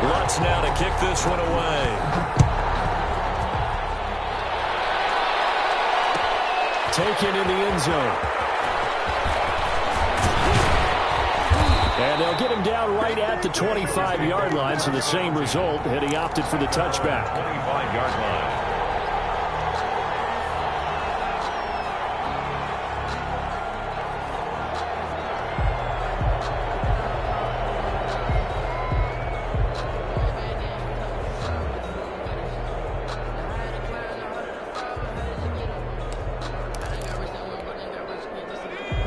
Lutz now to kick this one away. Taken in the end zone. And they'll get him down right at the 25-yard line, so the same result, and he opted for the touchback. 25-yard line.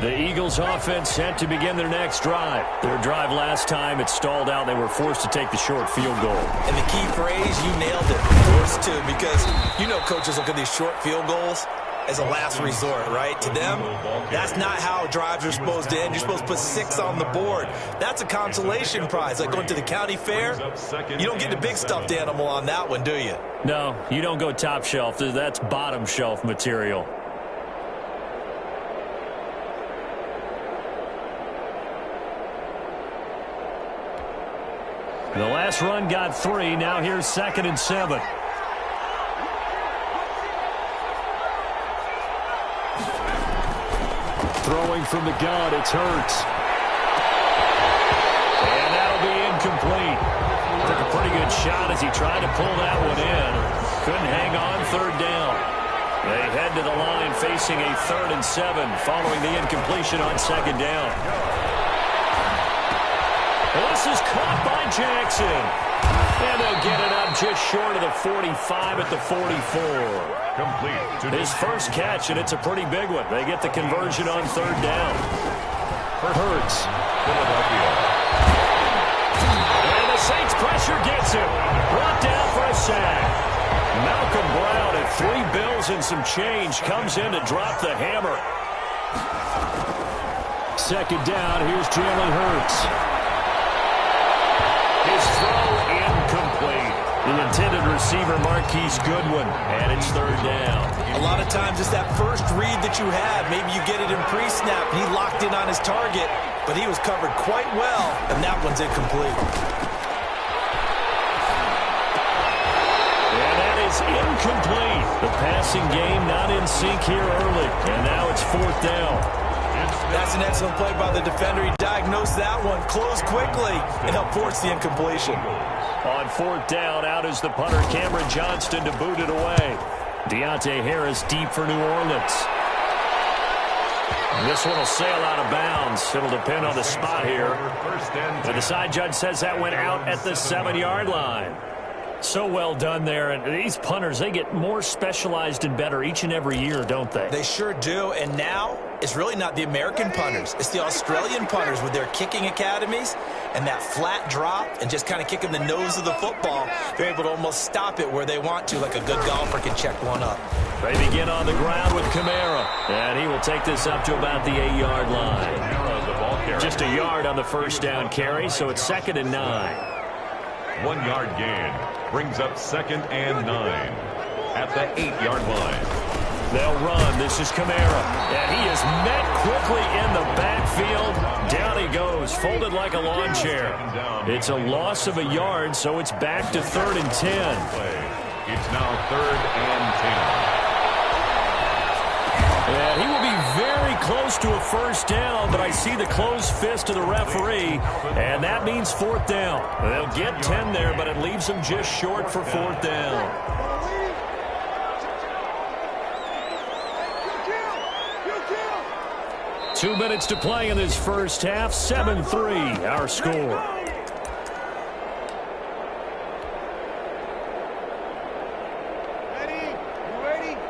The Eagles offense set to begin their next drive. Their drive last time, it stalled out. They were forced to take the short field goal. And the key phrase, you nailed it, forced to, because you know coaches look at these short field goals as a last resort, right? To them, that's not how drives are supposed to end. You're supposed to put 6 on the board. That's a consolation prize. Like going to the county fair, you don't get the big stuffed animal on that one, do you? No, you don't go top shelf. That's bottom shelf material. The last run got 3. Now here's 2nd and 7. Throwing from the gun, it's Hurts. And that'll be incomplete. Took a pretty good shot as he tried to pull that one in. Couldn't hang on, 3rd down. They head to the line facing a 3rd and 7 following the incompletion on 2nd down. This is caught by Jackson. And they'll get it up just short of the 45 at the 44. Complete. His first catch, and it's a pretty big one. They get the conversion on 3rd down. Hurts. Philadelphia. And the Saints pressure gets him. Brought down for a sack. Malcolm Brown at 3 bills and some change comes in to drop the hammer. 2nd down, here's Jalen Hurts. His throw incomplete. The intended receiver, Marquise Goodwin, and it's 3rd down. A lot of times it's that first read that you have. Maybe you get it in pre-snap, and he locked in on his target, but he was covered quite well, and that one's incomplete. And that is incomplete. The passing game not in sync here early, and now it's 4th down. That's an excellent play by the defender. He diagnosed that one, closed quickly, and helped force the incompletion. On 4th down, out is the punter, Cameron Johnston, to boot it away. Deontay Harris deep for New Orleans. This one will sail out of bounds. It'll depend on the spot here. But the side judge says that went out at the 7-yard line. So well done there. And these punters, they get more specialized and better each and every year, don't they? They sure do. And now it's really not the American punters. It's the Australian punters with their kicking academies and that flat drop and just kind of kicking the nose of the football. They're able to almost stop it where they want to, like a good golfer can check one up. They begin on the ground with Kamara. And he will take this up to about the 8-yard line. Just a yard on the first down carry, so it's 2nd and 9. 1-yard gain brings up 2nd and 9 at the 8-yard line. They'll run. This is Kamara. And he is met quickly in the backfield. Down he goes, folded like a lawn chair. It's a loss of a yard, so it's back to 3rd and 10. It's now 3rd and 10. And he will be very close to a first down, but I see the closed fist of the referee, and that means 4th down. They'll get 10 there, but it leaves them just short for 4th down. Two minutes to play in this first half. 7-3, our score.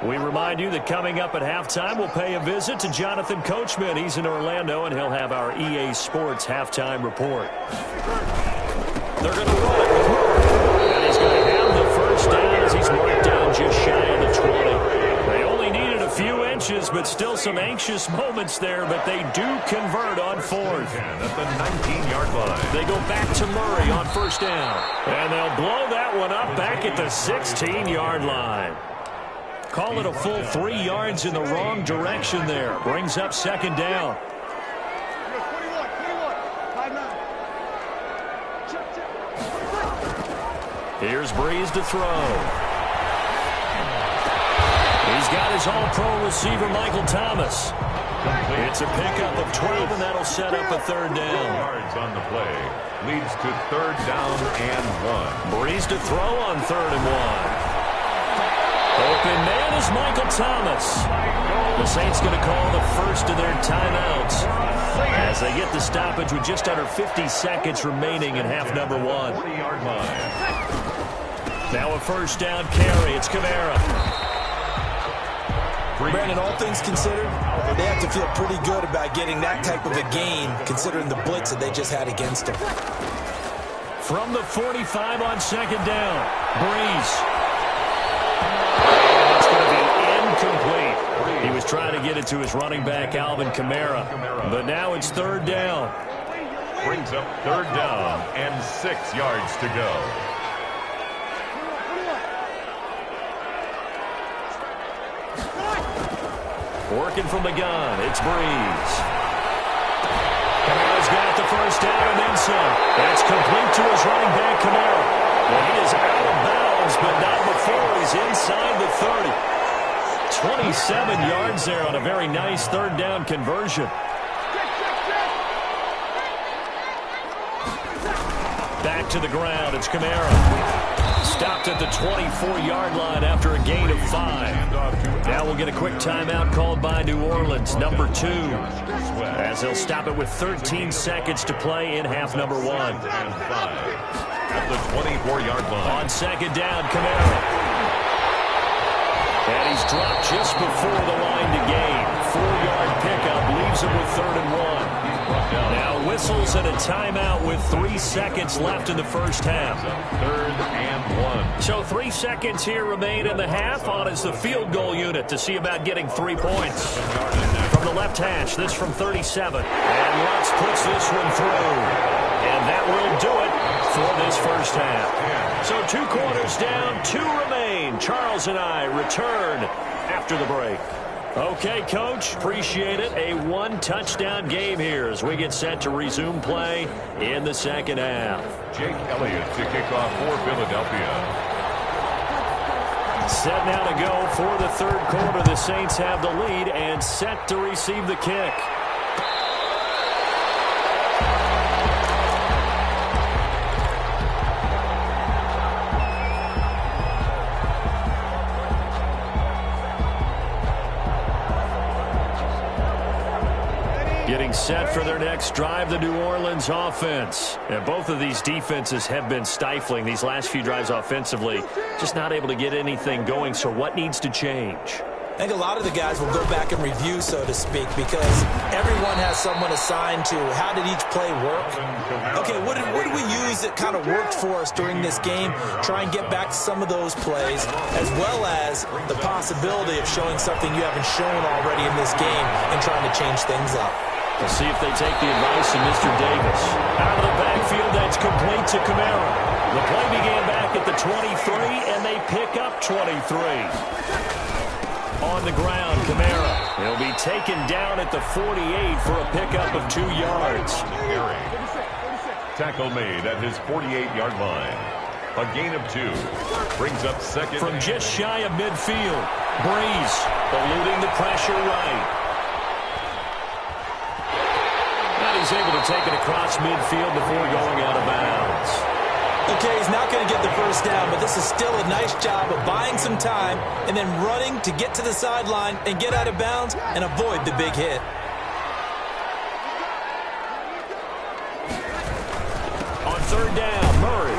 We remind you that coming up at halftime, we'll pay a visit to Jonathan Coachman. He's in Orlando, and he'll have our EA Sports halftime report. They're going to run it with Murray. And he's going to have the first down as he's marked down just shy of the 20. They only needed a few inches, but still some anxious moments there, but they do convert on 4th. At the 19-yard line. They go back to Murray on first down. And they'll blow that one up back at the 16-yard line. Call it a full 3 yards in the wrong direction there. Brings up 2nd down. Here's Breeze to throw. He's got his all-pro receiver, Michael Thomas. It's a pickup of 12, and that'll set up a third down. Yards on the play leads to third down and 1. Breeze to throw on 3rd and 1. Open man is Michael Thomas. The Saints going to call the first of their timeouts as they get the stoppage with just under 50 seconds remaining in half number 1. 40-yard line. Now a first down carry. It's Kamara. Brandon, all things considered, they have to feel pretty good about getting that type of a gain, considering the blitz that they just had against them. From the 45 on 2nd down, Breeze. It's going to be incomplete. He was trying to get it to his running back, Alvin Kamara, but now it's 3rd down. Brings up 3rd down and 6 yards to go. Working from the gun, it's Breeze. Kamara's got the first down and then some. That's complete to his running back, Kamara. Well, he is out of bounds, but not before he's inside the 30. 27 yards there on a very nice 3rd down conversion. Back to the ground, it's Kamara. Stopped at the 24-yard line after a gain of 5. Now we'll get a quick timeout called by New Orleans, number 2, as they'll stop it with 13 seconds to play in half number 1. At the 24-yard line. On 2nd down, Kamara. And he's dropped just before the line to gain. 4-yard pickup leaves him with 3rd and 1. Now whistles and a timeout with 3 seconds left in the first half. 3rd and 1. So 3 seconds here remain in the half. On is the field goal unit to see about getting 3 points. From the left hash, this from 37. And Lutz puts this one through. And that will do it for this first half. So 2 quarters down, 2 remain. Charles and I return after the break. Okay, Coach, appreciate it. A 1-touchdown game here as we get set to resume play in the second half. Jake Elliott to kick off for Philadelphia. Set now to go for the 3rd quarter. The Saints have the lead and set to receive the kick. Getting set for their next drive, the New Orleans offense. And both of these defenses have been stifling these last few drives offensively. Just not able to get anything going, so what needs to change? I think a lot of the guys will go back and review, so to speak, because everyone has someone assigned to how did each play work. Okay, what did we use that kind of worked for us during this game? Try and get back to some of those plays, as well as the possibility of showing something you haven't shown already in this game and trying to change things up. We'll see if they take the advice of Mr. Davis. Out of the backfield, that's complete to Kamara. The play began back at the 23, and they pick up 23. On the ground, Kamara. He'll be taken down at the 48 for a pickup of 2 yards. Tackle made at his 48-yard line. A gain of 2. Brings up second. From just shy of midfield, Breeze eluding the pressure right. He's able to take it across midfield before going out of bounds. Okay, he's not going to get the first down, but this is still a nice job of buying some time and then running to get to the sideline and get out of bounds and avoid the big hit. On 3rd down, Murray.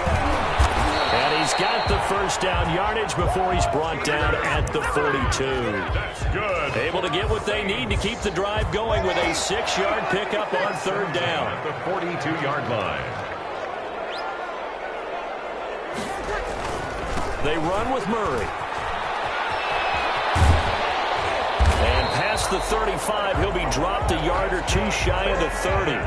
And he's got the first down yardage before he's brought down at the 42. That's good. Able to get what they need to keep the drive going with a 6-yard pickup on 3rd down. At the 42-yard line. They run with Murray. And past the 35, he'll be dropped a yard or 2 shy of the 30.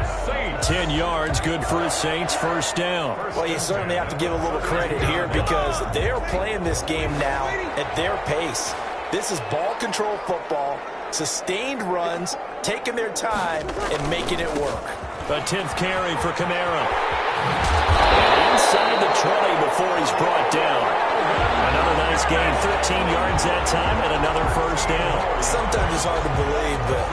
10 yards, good for the Saints, first down. Well, you certainly have to give a little credit here because they're playing this game now at their pace. This is ball control football, sustained runs, taking their time, and making it work. A 10th carry for Kamara. And inside the 20 before he's brought down. Another nice gain, 13 yards that time, and another first down. Sometimes it's hard to believe, but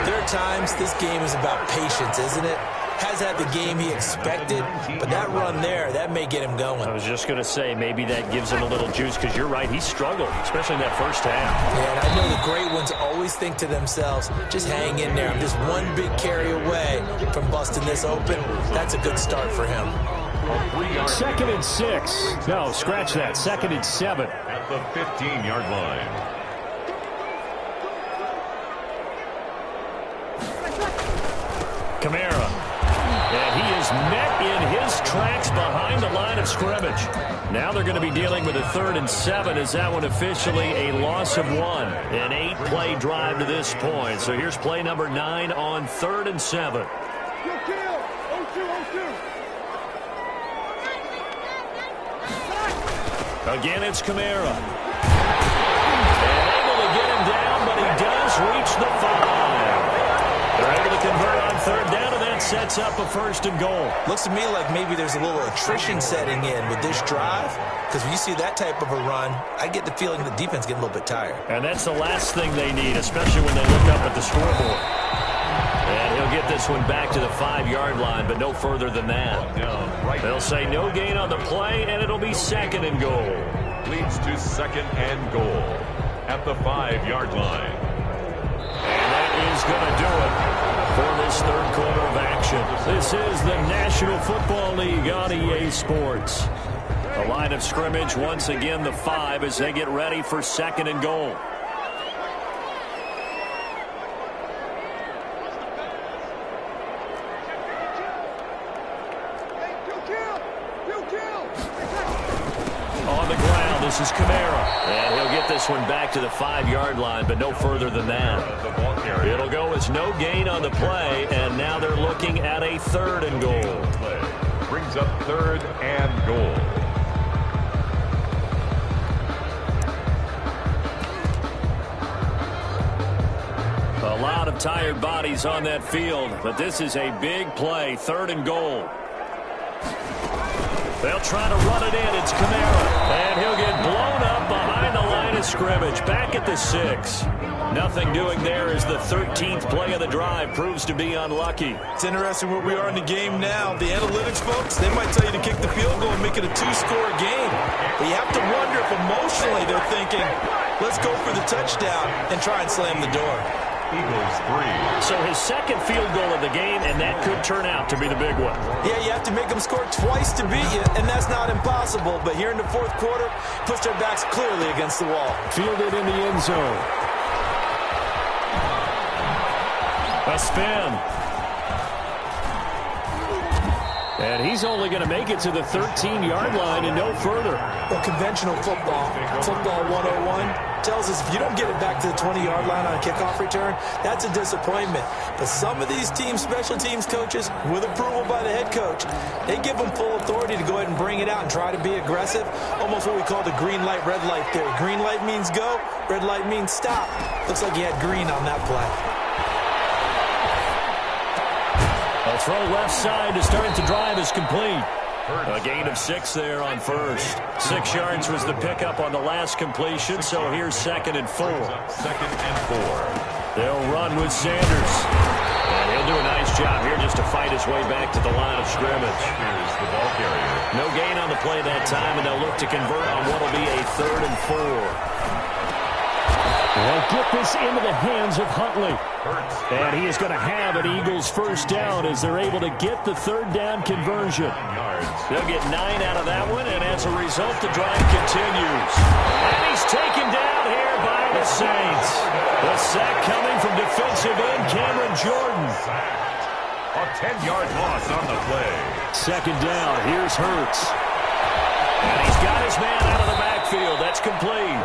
there are times this game is about patience, isn't it? Has had the game he expected, but that run there, that may get him going. I was just going to say, maybe that gives him a little juice, because you're right, he struggled, especially in that first half. Yeah, and I know the great ones always think to themselves, just hang in there. I'm just one big carry away from busting this open. That's a good start for him. 2nd and 6. No, scratch that. 2nd and 7. At the 15-yard line. Kamara. And he is met in his tracks behind the line of scrimmage. Now they're going to be dealing with a 3rd and 7. Is that one officially a loss of 1? An 8-play drive to this point. So here's play number 9 on 3rd and 7. Again, it's Kamara. And able to get him down, but he does reach the 5. They're able to convert on 3rd down, and that sets up a 1st and goal. Looks to me like maybe there's a little attrition setting in with this drive, because when you see that type of a run, I get the feeling the defense getting a little bit tired. And that's the last thing they need, especially when they look up at the scoreboard. And he'll get this one back to the 5-yard line, but no further than that. They'll say no gain on the play, and it'll be 2nd and goal. Leads to 2nd and goal at the 5-yard line. And that is going to do it for this 3rd quarter of action. This is the National Football League on EA Sports. The line of scrimmage, once again, the 5 as they get ready for 2nd and goal. On the ground, this is Kamara. And he'll get this one back to the 5-yard line, but no further than that. It'll go as no gain on the play, and now they're looking at a 3rd and goal. Brings up 3rd and goal. A lot of tired bodies on that field, but this is a big play, 3rd and goal. They'll try to run it in. It's Kamara. And he'll get blown up behind the line of scrimmage. Back at the 6. Nothing doing there as the 13th play of the drive proves to be unlucky. It's interesting where we are in the game now. The analytics folks, they might tell you to kick the field goal and make it a 2-score game. But you have to wonder if emotionally they're thinking, let's go for the touchdown and try and slam the door. Eagles 3. So his 2nd field goal of the game, and that could turn out to be the big one. Yeah, you have to make them score twice to beat you, and that's not impossible. But here in the 4th quarter, push their backs clearly against the wall. Fielded in the end zone. A spin. And he's only going to make it to the 13-yard line and no further. Well, conventional football 101, tells us if you don't get it back to the 20-yard line on a kickoff return, that's a disappointment. But some of these team special teams coaches, with approval by the head coach, they give them full authority to go ahead and bring it out and try to be aggressive. Almost what we call the green light, red light theory. Green light means go, red light means stop. Looks like he had green on that play. A throw left side to start the drive is complete. A gain of 6 there on 1st. 6 yards was the pickup on the last completion, so here's 2nd and 4. 2nd and 4. They'll run with Sanders. And he'll do a nice job here just to fight his way back to the line of scrimmage. Here's the ball carrier. No gain on the play that time, and they'll look to convert on what will be a 3rd and 4. They'll get this into the hands of Huntley. And he is going to have an Eagles 1st down as they're able to get the 3rd down conversion. They'll get 9 out of that one, and as a result, the drive continues. And he's taken down here by the Saints. The sack coming from defensive end Cameron Jordan. A 10-yard loss on the play. 2nd down. Here's Hurts. And he's got his man out of the backfield. That's complete.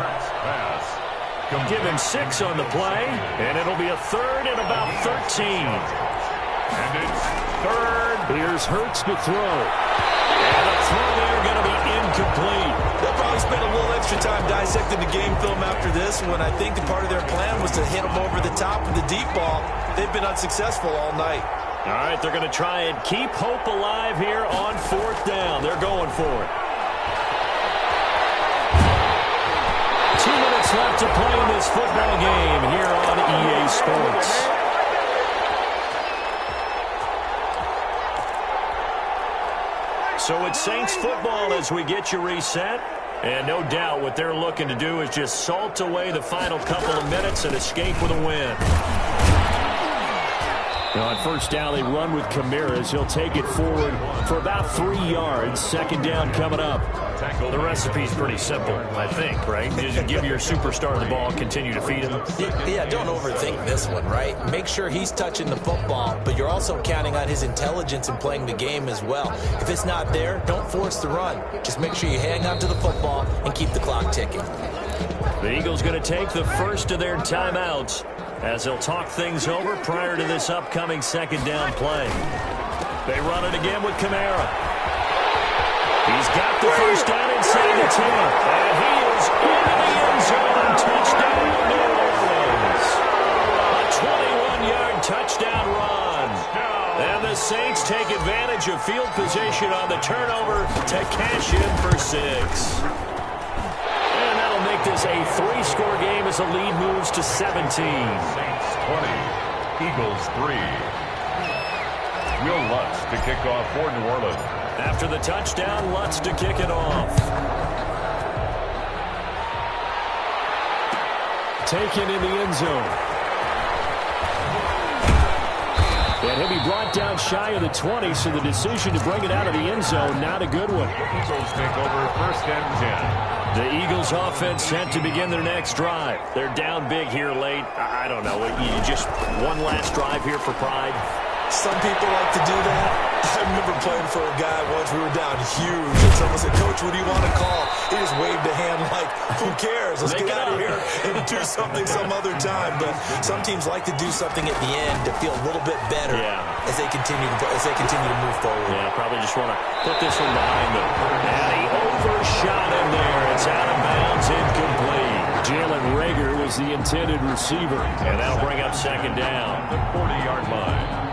Give him 6 on the play, and it'll be a 3rd and about 13. And it's 3rd. Here's Hurts to throw. And the throw there going to be incomplete. They'll probably spend a little extra time dissecting the game film after this when I think the part of their plan was to hit them over the top with the deep ball. They've been unsuccessful all night. All right, they're going to try and keep hope alive here on 4th down. They're going for it. left to play in this football game here on EA Sports. So it's Saints football as we get you reset. And no doubt what they're looking to do is just salt away the final couple of minutes and escape with a win. Now on first down, they run with Kamara. He'll take it forward for about 3 yards. Second down coming up. The recipe's pretty simple, I think, right? Just give your superstar the ball, continue to feed him. Yeah, don't overthink this one, right? Make sure he's touching the football, but you're also counting on his intelligence in playing the game as well. If it's not there, don't force the run. Just make sure you hang on to the football and keep the clock ticking. The Eagles going to take the first of their timeouts as they'll talk things over prior to this upcoming second down play. They run it again with Kamara. He's got the first down inside the 10. And he is into the end zone. Touchdown, New Orleans. A 21-yard touchdown run. And the Saints take advantage of field position on the turnover to cash in for 6. And that'll make this a 3-score game as the lead moves to 17. Saints 20, Eagles 3. Will Lutz to kick off for New Orleans. After the touchdown, Lutz to kick it off. Taken in the end zone. And he'll be brought down shy of the 20, so the decision to bring it out of the end zone, not a good one. Eagles take over first and 10. The Eagles offense set to begin their next drive. They're down big here late. I don't know. You just one last drive here for pride. Some people like to do that. I remember playing for a guy once. We were down huge, and someone said, "Coach, what do you want to call?" He just waved a hand like, "Who cares? Let's get out of here and do something some other time." But some teams like to do something at the end to feel a little bit better as they continue to move forward. Yeah, probably just want to put this one behind them. And he overshot him there. It's out of bounds, incomplete. Jalen Reagor was the intended receiver, and that'll bring up second down. The 40-yard line.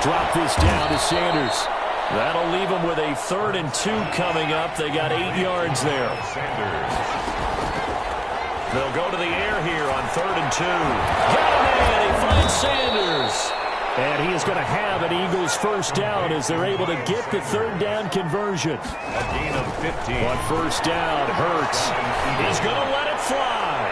Drop this down to Sanders. That'll leave them with a 3rd and 2 coming up. They got 8 yards there. Sanders. They'll go to the air here on 3rd and 2. Got a man. He finds Sanders. And he is going to have an Eagles first down as they're able to get the 3rd down conversion. A gain of 15. On first down, Hurts. He's going to let it fly.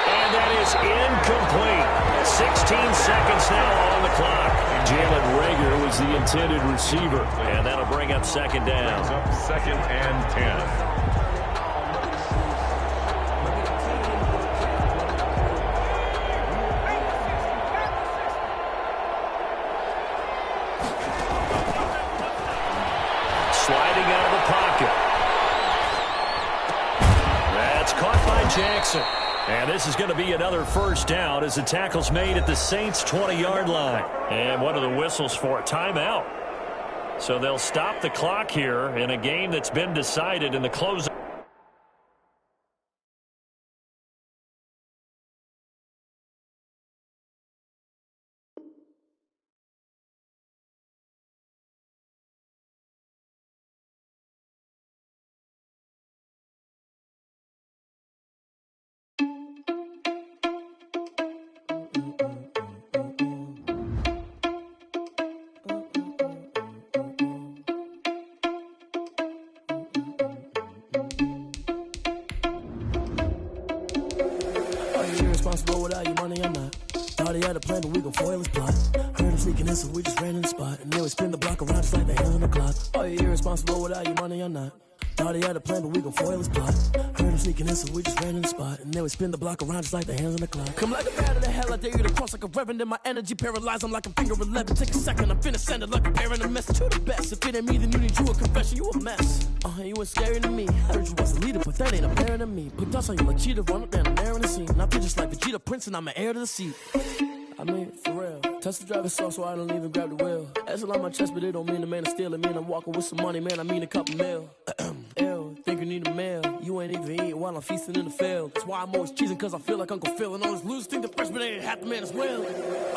And that is incomplete. 16 seconds now on the clock. Jalen Reagor was the intended receiver, and that'll bring up second down. Brings up second and 10. Sliding out of the pocket. That's caught by Jackson. And this is going to be another first down as the tackle's made at the Saints' 20-yard line. And what are the whistles for? Timeout. So they'll stop the clock here in a game that's been decided in the close. Without your money, I'm not. Thought he had a plan, but we gon' foil his plot. Heard him sneaking in, so we just ran in the spot. And then we spin the block around just like the hands on the clock. Are you irresponsible without your money, I'm not. Thought he had a plan, but we gon' foil his plot. Heard him sneaking in, so we just ran in the spot. And then we spin the block around just like the hands on the clock. Come like a bat of the hell, I dare you to cross like a reverend. In my energy paralyzed, I'm like a finger 11. Take a second, I'm finna send it like a bearing a message to the best. If it ain't me, then you need you a confession, you a mess. You ain't scary to me. Heard you was a leader, but that ain't apparent to me. Put dust on you like cheetah, run up down the air in the scene. I feel just like Vegeta Prince, and I'm an heir to the seat. I mean, for real. Touch the driver's soft, so I don't even grab the wheel. That's on my chest, but it don't mean the man is stealing. Mean I'm walking with some money, man, I mean a couple mil. Ew, think you need a mail. You ain't even even eating while I'm feasting in the field. That's why I'm always cheesing, cause I feel like Uncle Phil. And all this losers think the freshman ain't half the man as well.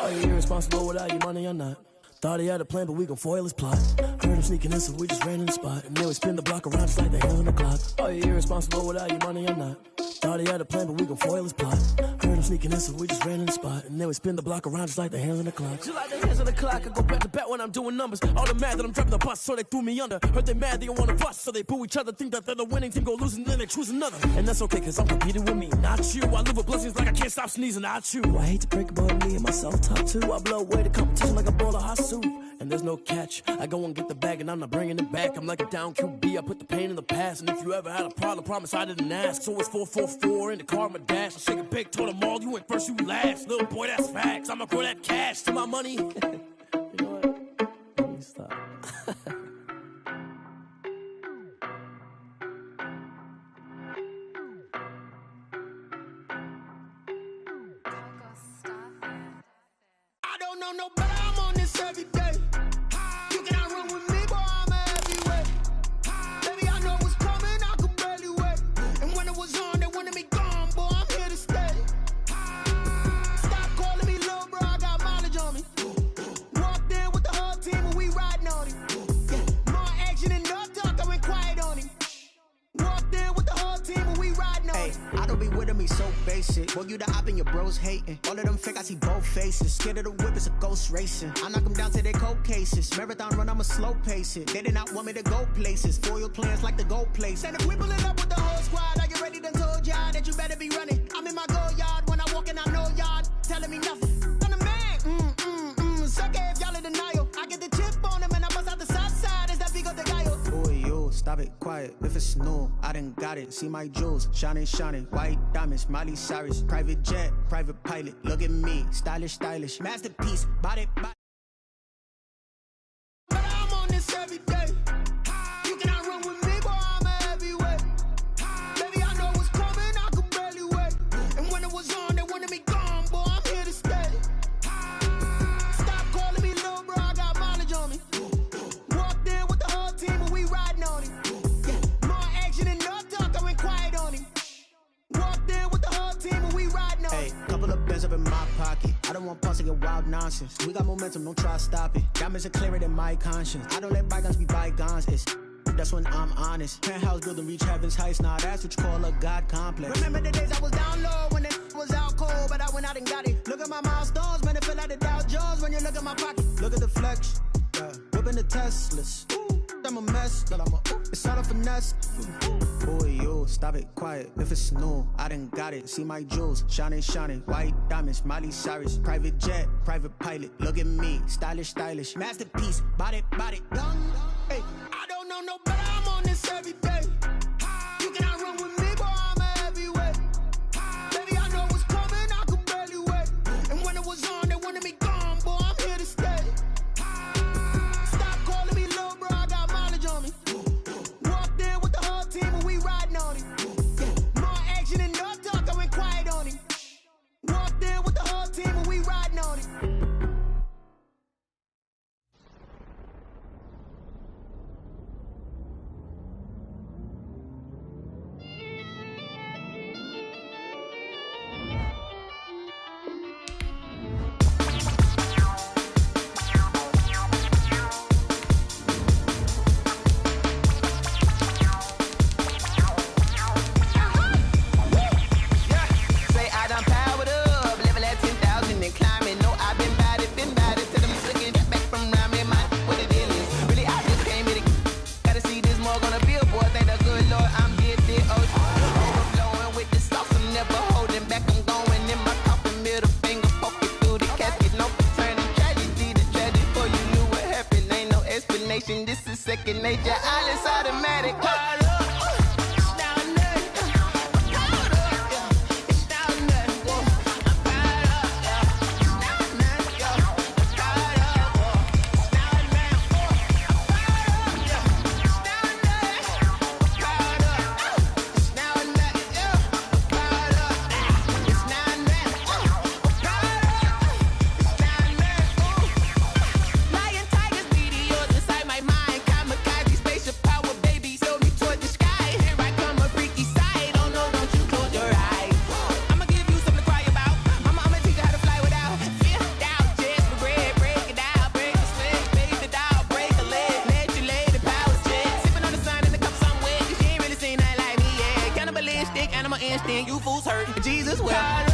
Are you irresponsible without your money or not? Thought he had a plan, but we gon' foil his plot. Heard him sneaking in, so we just ran in the spot. And then we spin the block around just like the hands on the clock. Are you irresponsible without your money or not? Thought he had a plan, but we gon' foil his plot. Heard him sneaking in, so we just ran in the spot. And then we spin the block around just like the hands on the clock. Just like the hands on the clock, I go back to back when I'm doing numbers. All the mad that I'm driving the bus, so they threw me under. Heard they mad, they don't wanna bust, so they boo each other. Think that they're the winning team, go losing, then they choose another. And that's okay, cause I'm competing with me, not you. I live with blessings like I can't stop sneezing, not you. I hate to break about me and myself top two. I blow away the competition like a bowl of hot soup. And there's no catch. I go and get the bag and I'm not bringing it back. I'm like a down QB, I put the pain in the past. And if you ever had a problem, promise I didn't ask. So it's 444 in the car, my dash. I shake a big, told them all, you went first, you last. Little boy, that's facts. I'ma grow that cash to my money. You know what? Let me stop. I don't know no better, I'm on this every day. You cannot run with me, boy, I'm a heavyweight. Baby, I know what's coming, I could barely wait. And when it was on, they wanted me gone, boy, I'm here to stay. Stop calling me little bro, I got mileage on me. Walked in with the whole team and we riding on him. Yeah, more action and no talk, I went quiet on him. Walked in with the whole team and we riding on him. I don't be with me so basic. Boy, you the op and your bros hating. All of them fake, I see both faces. Scared of the whip, it's a ghost racing. I knock them down to their cold cases. Marathon run, I'ma slow pace it. They did not want me to go places. Foil plans like the gold place. And if we pulling up with the whole squad, are you ready? Done told y'all that you better be running. I'm in my go yard when I walk in, I know y'all telling me nothing. I'm the man, suck it if y'all in denial. I get the chip on him and I bust out the south side. Is that big of the guy? Boy, yo, stop it, quiet. If it's new, I done got it. See my jewels, shining, shining. White diamonds, Miley Cyrus. Private jet, private pilot. Look at me, stylish, stylish. Masterpiece, body. But I'm on this every day. You cannot run with me, boy, I'm a heavyweight. Baby, I know what's coming, I could barely wait. And when it was on, they wanted me gone, boy, I'm here to stay. Stop calling me little bro, I got mileage on me. Walked in with the whole team and we riding on him. Yeah, more action and no talk, I went quiet on him. Walked in with the whole team and we riding on him. Hey, couple of bins up in my pocket. I don't want pulse to get wild nonsense. We got momentum, don't try to stop it. Diamonds are clearer than my conscience. I don't let bygones be bygones. That's when I'm honest. Penthouse building, reach heaven's heights. Nah, that's what you call a God complex. Remember the days I was down low when it was out cold, but I went out and got it. Look at my milestones, man, it feel like the Dow Jones when you look at my pocket. Look at the flex, yeah. Whipping the Teslas. I'm a mess, but it's all a finesse. Boy, yo, stop it, quiet. If it's new, I done got it. See my jewels, shining, shining. White diamonds, Miley Cyrus. Private jet, private pilot. Look at me, stylish, stylish. Masterpiece, body, young. Hey, I don't know no better, I'm on this every day. You cannot run with me, boy, I'm a heavyweight. Baby, I know what's coming, I could barely wait. And when it was on, they wanted me gone, boy, I'm here to stay. Stop calling me little bro, I got mileage on me. Walked in with the whole team and we riding on him. Yeah, more action and no talk, I went quiet on him. Walked in with the whole team and we riding on him. my ends, then you fools hurt. Jesus, well.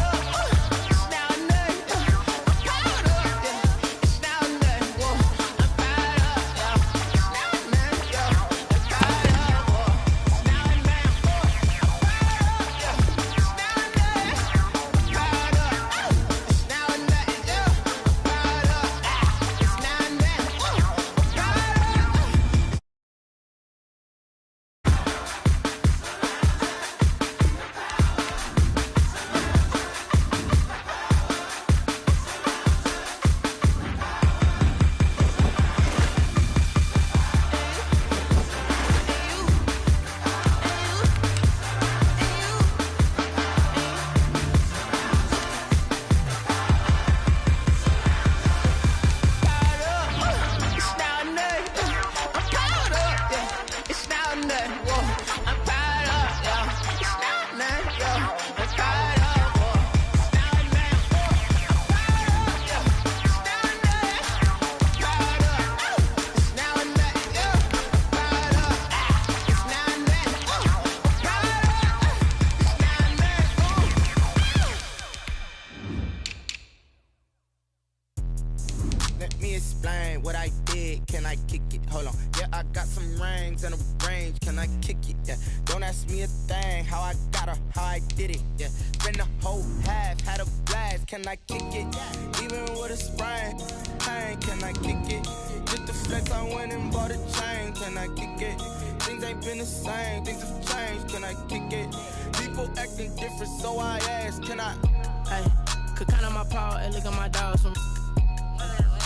Let me explain what I did. Can I kick it? Hold on. Yeah, I got some rings and a range. Can I kick it? Yeah. Don't ask me a thing. How I got her, how I did it. Yeah. Spend the whole half, had a blast. Can I kick it? Even with a sprain, pain. Can I kick it? Just the flex, I went and bought a chain. Can I kick it? Things ain't been the same. Things have changed. Can I kick it? People acting different, so I asked. Can I? Hey, could count on my power and look at my dogs from.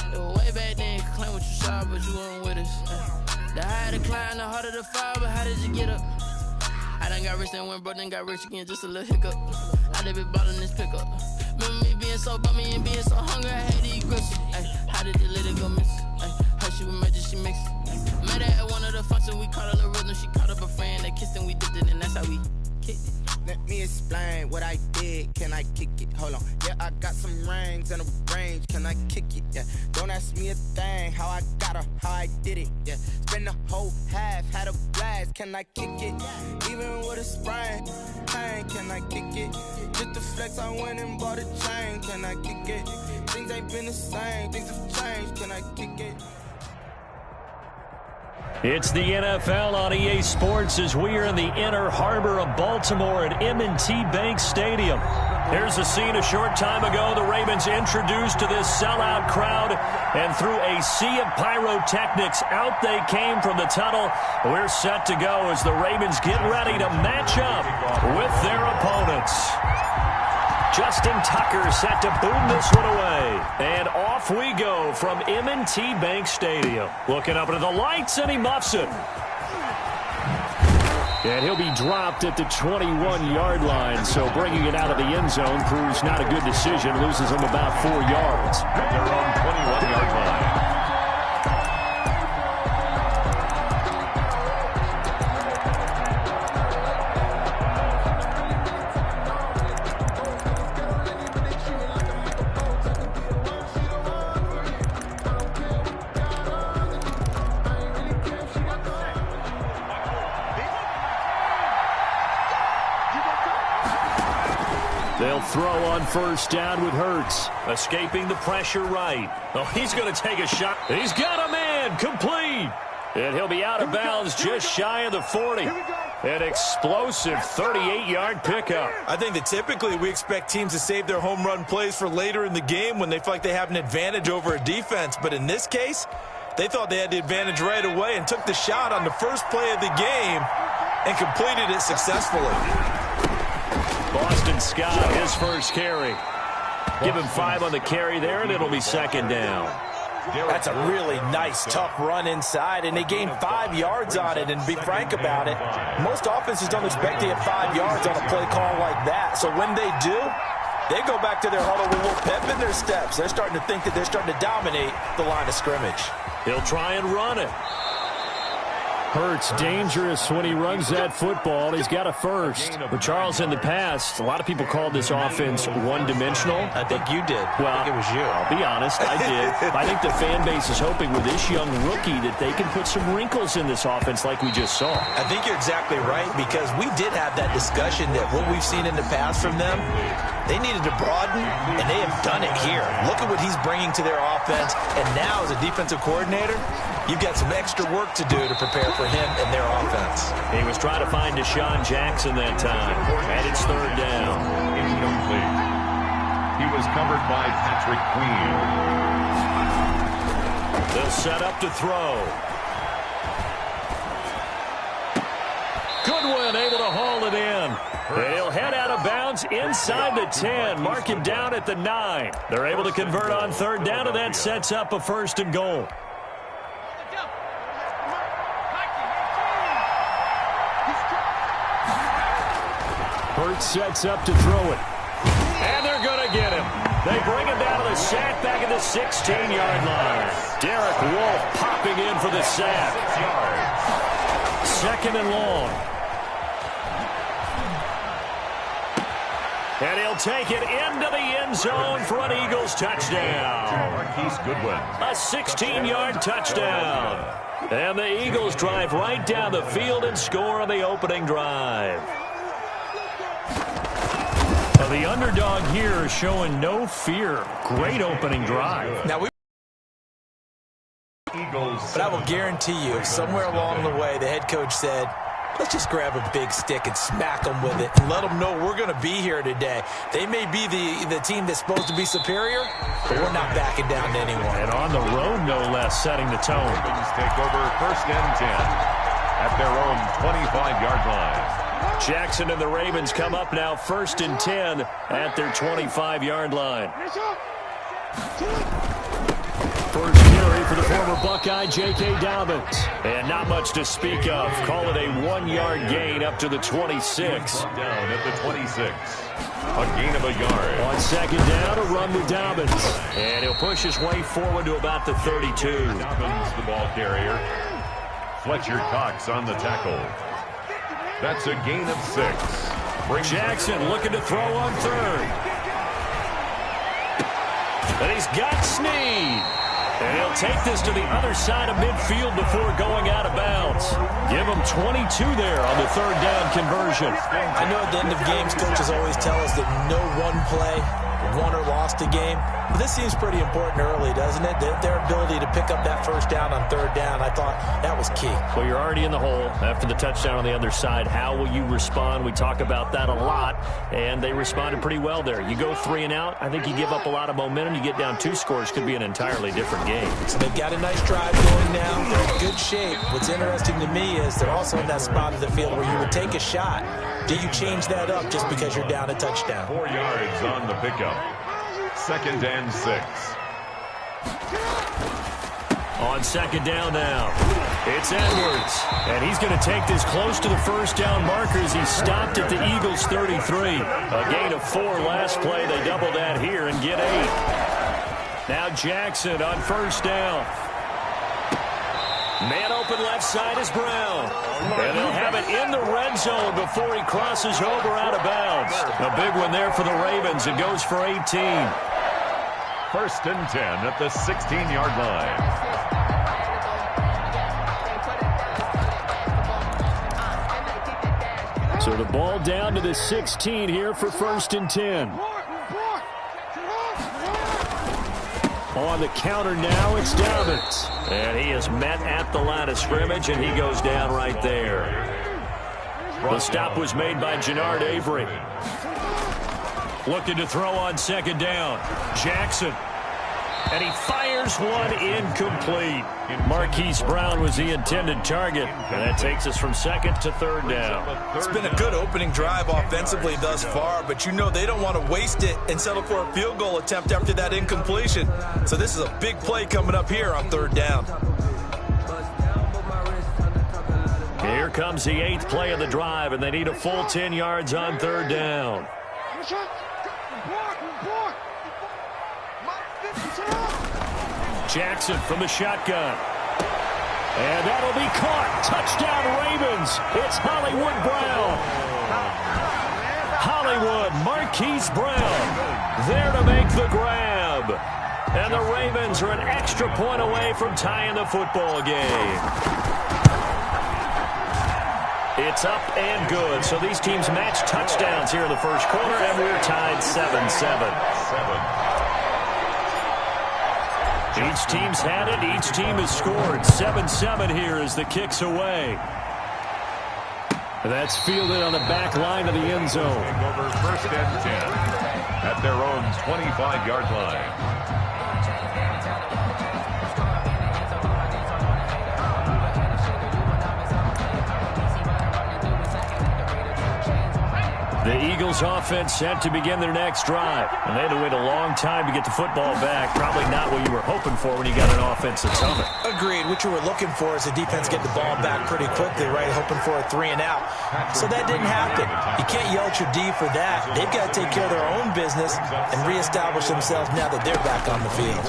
It was way back then, could claim what you saw, but you weren't with us. The higher the climb, the harder the fall, but how did you get up? I done got rich and went broke, then got rich again, just a little hiccup. I done been ballin' this pickup. Remember me being so bummy and being so hungry, I had to eat grits. Ay, how did the little go miss? Ay, her she was magic, she mixed. Met her at one of the functions, we caught her the rhythm, she caught up a friend, they kissed and we dipped it, and that's how we kicked it. Let me explain what I did. Can I kick it? Hold on. Yeah, I got some rings and a range. Can I kick it? Yeah. Don't ask me a thing. How I got her, how I did it. Yeah. Spend the whole half, had a blast. Can I kick it? Even with a sprain, pain. Can I kick it? Just the flex, I went and bought a chain. Can I kick it? Things ain't been the same. Things have changed. Can I kick it? It's the NFL on EA Sports as we are in the inner harbor of Baltimore at M&T Bank Stadium. Here's a scene a short time ago. The Ravens introduced to this sellout crowd, and through a sea of pyrotechnics, out they came from the tunnel. We're set to go as the Ravens get ready to match up with their opponents. Justin Tucker set to boom this one away. And off we go from M&T Bank Stadium. Looking up into the lights, and he muffs it. And he'll be dropped at the 21-yard line. So bringing it out of the end zone proves not a good decision. Loses him about 4 yards. At their own 21-yard line. They'll throw on first down with Hurts. Escaping the pressure right. Oh, he's going to take a shot. He's got a man. Complete. And he'll be out of bounds just shy of the 40. An explosive 38-yard pickup. I think that typically we expect teams to save their home run plays for later in the game when they feel like they have an advantage over a defense. But in this case, they thought they had the advantage right away and took the shot on the first play of the game and completed it successfully. Boston Scott, his first carry. Give him 5 on the carry there, and it'll be second down. That's a really nice, tough run inside, and they gained 5 yards on it. And to be frank about it, most offenses don't expect to get 5 yards on a play call like that. So when they do, they go back to their huddle with a little pep in their steps. They're starting to think that they're starting to dominate the line of scrimmage. He'll try and run it. Hurts dangerous when he runs that football. He's got a first. But Charles, in the past, a lot of people called this offense one-dimensional. I think you did. Well, I think it was you. I'll be honest, I did. I think the fan base is hoping with this young rookie that they can put some wrinkles in this offense like we just saw. I think you're exactly right, because we did have that discussion that what we've seen in the past from them, they needed to broaden, and they have done it here. Look at what he's bringing to their offense, and now as a defensive coordinator, you've got some extra work to do to prepare for him and their offense. He was trying to find Deshaun Jackson that time, and it's third down. Incomplete. He was covered by Patrick Queen. They'll set up to throw. Goodwin able to haul it in. He'll head out of bounds inside the 10. Mark him down at the 9. They're able to convert on third down, and that sets up a first and goal. Hurts sets up to throw it. And they're going to get him. They bring him down to the sack back at the 16-yard line. Derek Wolfe popping in for the sack. Second and long. And he'll take it into the end zone for an Eagles touchdown. Marquise Goodwin. A 16-yard touchdown. And the Eagles drive right down the field and score on the opening drive. Well, the underdog here is showing no fear. Great opening drive. Now but I will guarantee you, if somewhere along the way the head coach said, let's just grab a big stick and smack them with it and let them know we're going to be here today. They may be the team that's supposed to be superior, but we're not backing down to anyone. And on the road, no less, setting the tone. Ravens take over first and 10 at their own 25-yard line. Jackson and the Ravens come up now first and 10 at their 25-yard line. First carry for the former Buckeye, J.K. Dobbins. And not much to speak of. Call it a 1-yard gain up to the 26. Down at the 26. A gain of a yard. On second down, a run with Dobbins. And he'll push his way forward to about the 32. Dobbins, the ball carrier. Fletcher Cox on the tackle. That's a gain of 6. Jackson looking to throw on third. And he's got Snead. And he'll take this to the other side of midfield before going out of bounds. Give him 22 there on the third down conversion. I know at the end of games, coaches always tell us that no one play won or lost a game. But this seems pretty important early, doesn't it? Their ability to pick up that first down on third down, I thought that was key. Well, you're already in the hole after the touchdown on the other side. How will you respond? We talk about that a lot, and they responded pretty well there. You go 3 and out, I think you give up a lot of momentum. You get down 2 scores, could be an entirely different game. So they've got a nice drive going now. They're in good shape. What's interesting to me is they're also in that spot of the field where you would take a shot. Do you change that up just because you're down a touchdown? 4 yards on the pickup. Second and 6. On second down now, it's Edwards. And he's going to take this close to the first down marker as he stopped at the Eagles' 33. A gain of 4 last play. They double that here and get 8. Now Jackson on first down. Man open left side is Brown. And they'll have it in the red zone before he crosses over out of bounds. A big one there for the Ravens. It goes for 18. First and 10 at the 16-yard line. So the ball down to the 16 here for first and 10. On the counter now, it's Dobbins. And he is met at the line of scrimmage, and he goes down right there. The stop was made by Jannard Avery. Looking to throw on second down. Jackson. And he fires one incomplete. Marquise Brown was the intended target. And that takes us from second to third down. It's been a good opening drive offensively thus far, but you know they don't want to waste it and settle for a field goal attempt after that incompletion. So this is a big play coming up here on third down. Here comes the 8th play of the drive, and they need a full 10 yards on third down. Jackson from the shotgun. And that'll be caught. Touchdown, Ravens. It's Hollywood Brown. Hollywood, Marquise Brown, there to make the grab. And the Ravens are an extra point away from tying the football game. It's up and good. So these teams match touchdowns here in the first quarter, and we're tied 7-7. Each team's had it. Each team has scored. 7-7 here as the kick's away. That's fielded on the back line of the end zone. Over first and 10 at their own 25-yard line. The Eagles offense set to begin their next drive. And they had to wait a long time to get the football back. Probably not what you were hoping for when you got an offense that's humming. Agreed. What you were looking for is the defense get the ball back pretty quickly, right? Hoping for a 3-and-out. So that didn't happen. You can't yell at your D for that. They've got to take care of their own business and reestablish themselves now that they're back on the field.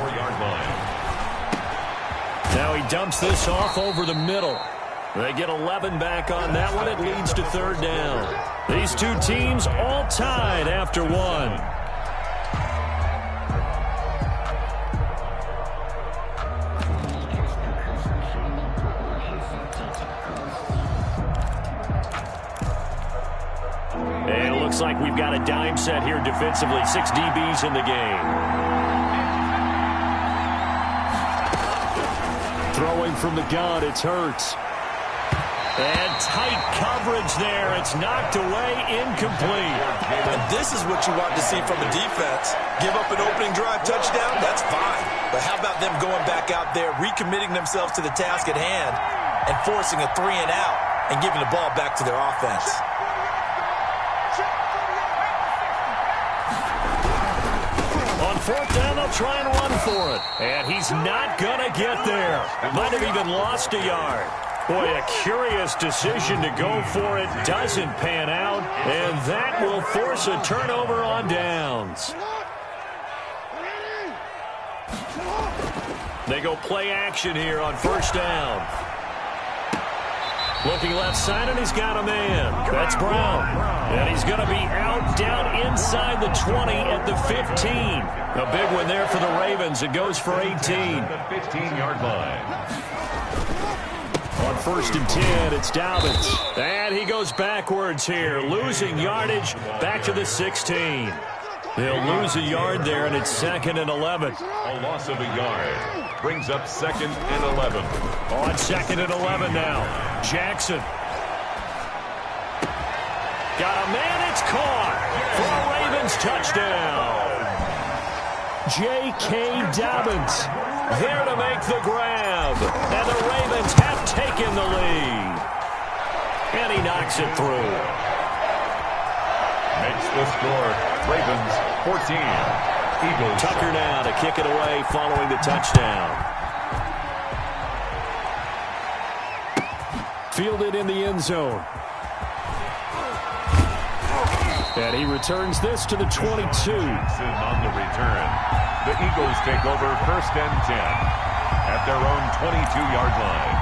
Now he dumps this off over the middle. They get 11 back on that one. It leads to third down. These two teams all tied after one. And it looks like we've got a dime set here defensively. 6 DBs in the game. Throwing from the gun, it's Hurts. And tight coverage there. It's knocked away, incomplete. And this is what you want to see from the defense. Give up an opening drive touchdown, that's fine. But how about them going back out there, recommitting themselves to the task at hand, and forcing a 3-and-out and giving the ball back to their offense. On fourth down, they'll try and run for it. And he's not going to get there. Might have even lost a yard. Boy, a curious decision to go for it. Doesn't pan out. And that will force a turnover on downs. They go play action here on first down. Looking left side, and he's got a man. That's Brown. And he's going to be out down inside the 20 at the 15. A big one there for the Ravens. It goes for 18. The 15-yard line. On first and 10, it's Dobbins. And he goes backwards here, losing yardage back to the 16. They'll lose a yard there, and it's 2nd and 11. A loss of a yard brings up 2nd and 11. On 2nd and 11 now. Jackson. Got a man, it's caught for a Ravens touchdown. J.K. Dobbins there to make the grab. And the Ravens have taken the lead. And he knocks it through. Makes the score. Ravens 14. Eagles. Tucker now to kick it away following the touchdown. Fielded in the end zone. And he returns this to the 22. On the return. The Eagles take over first and 10 at their own 22-yard line.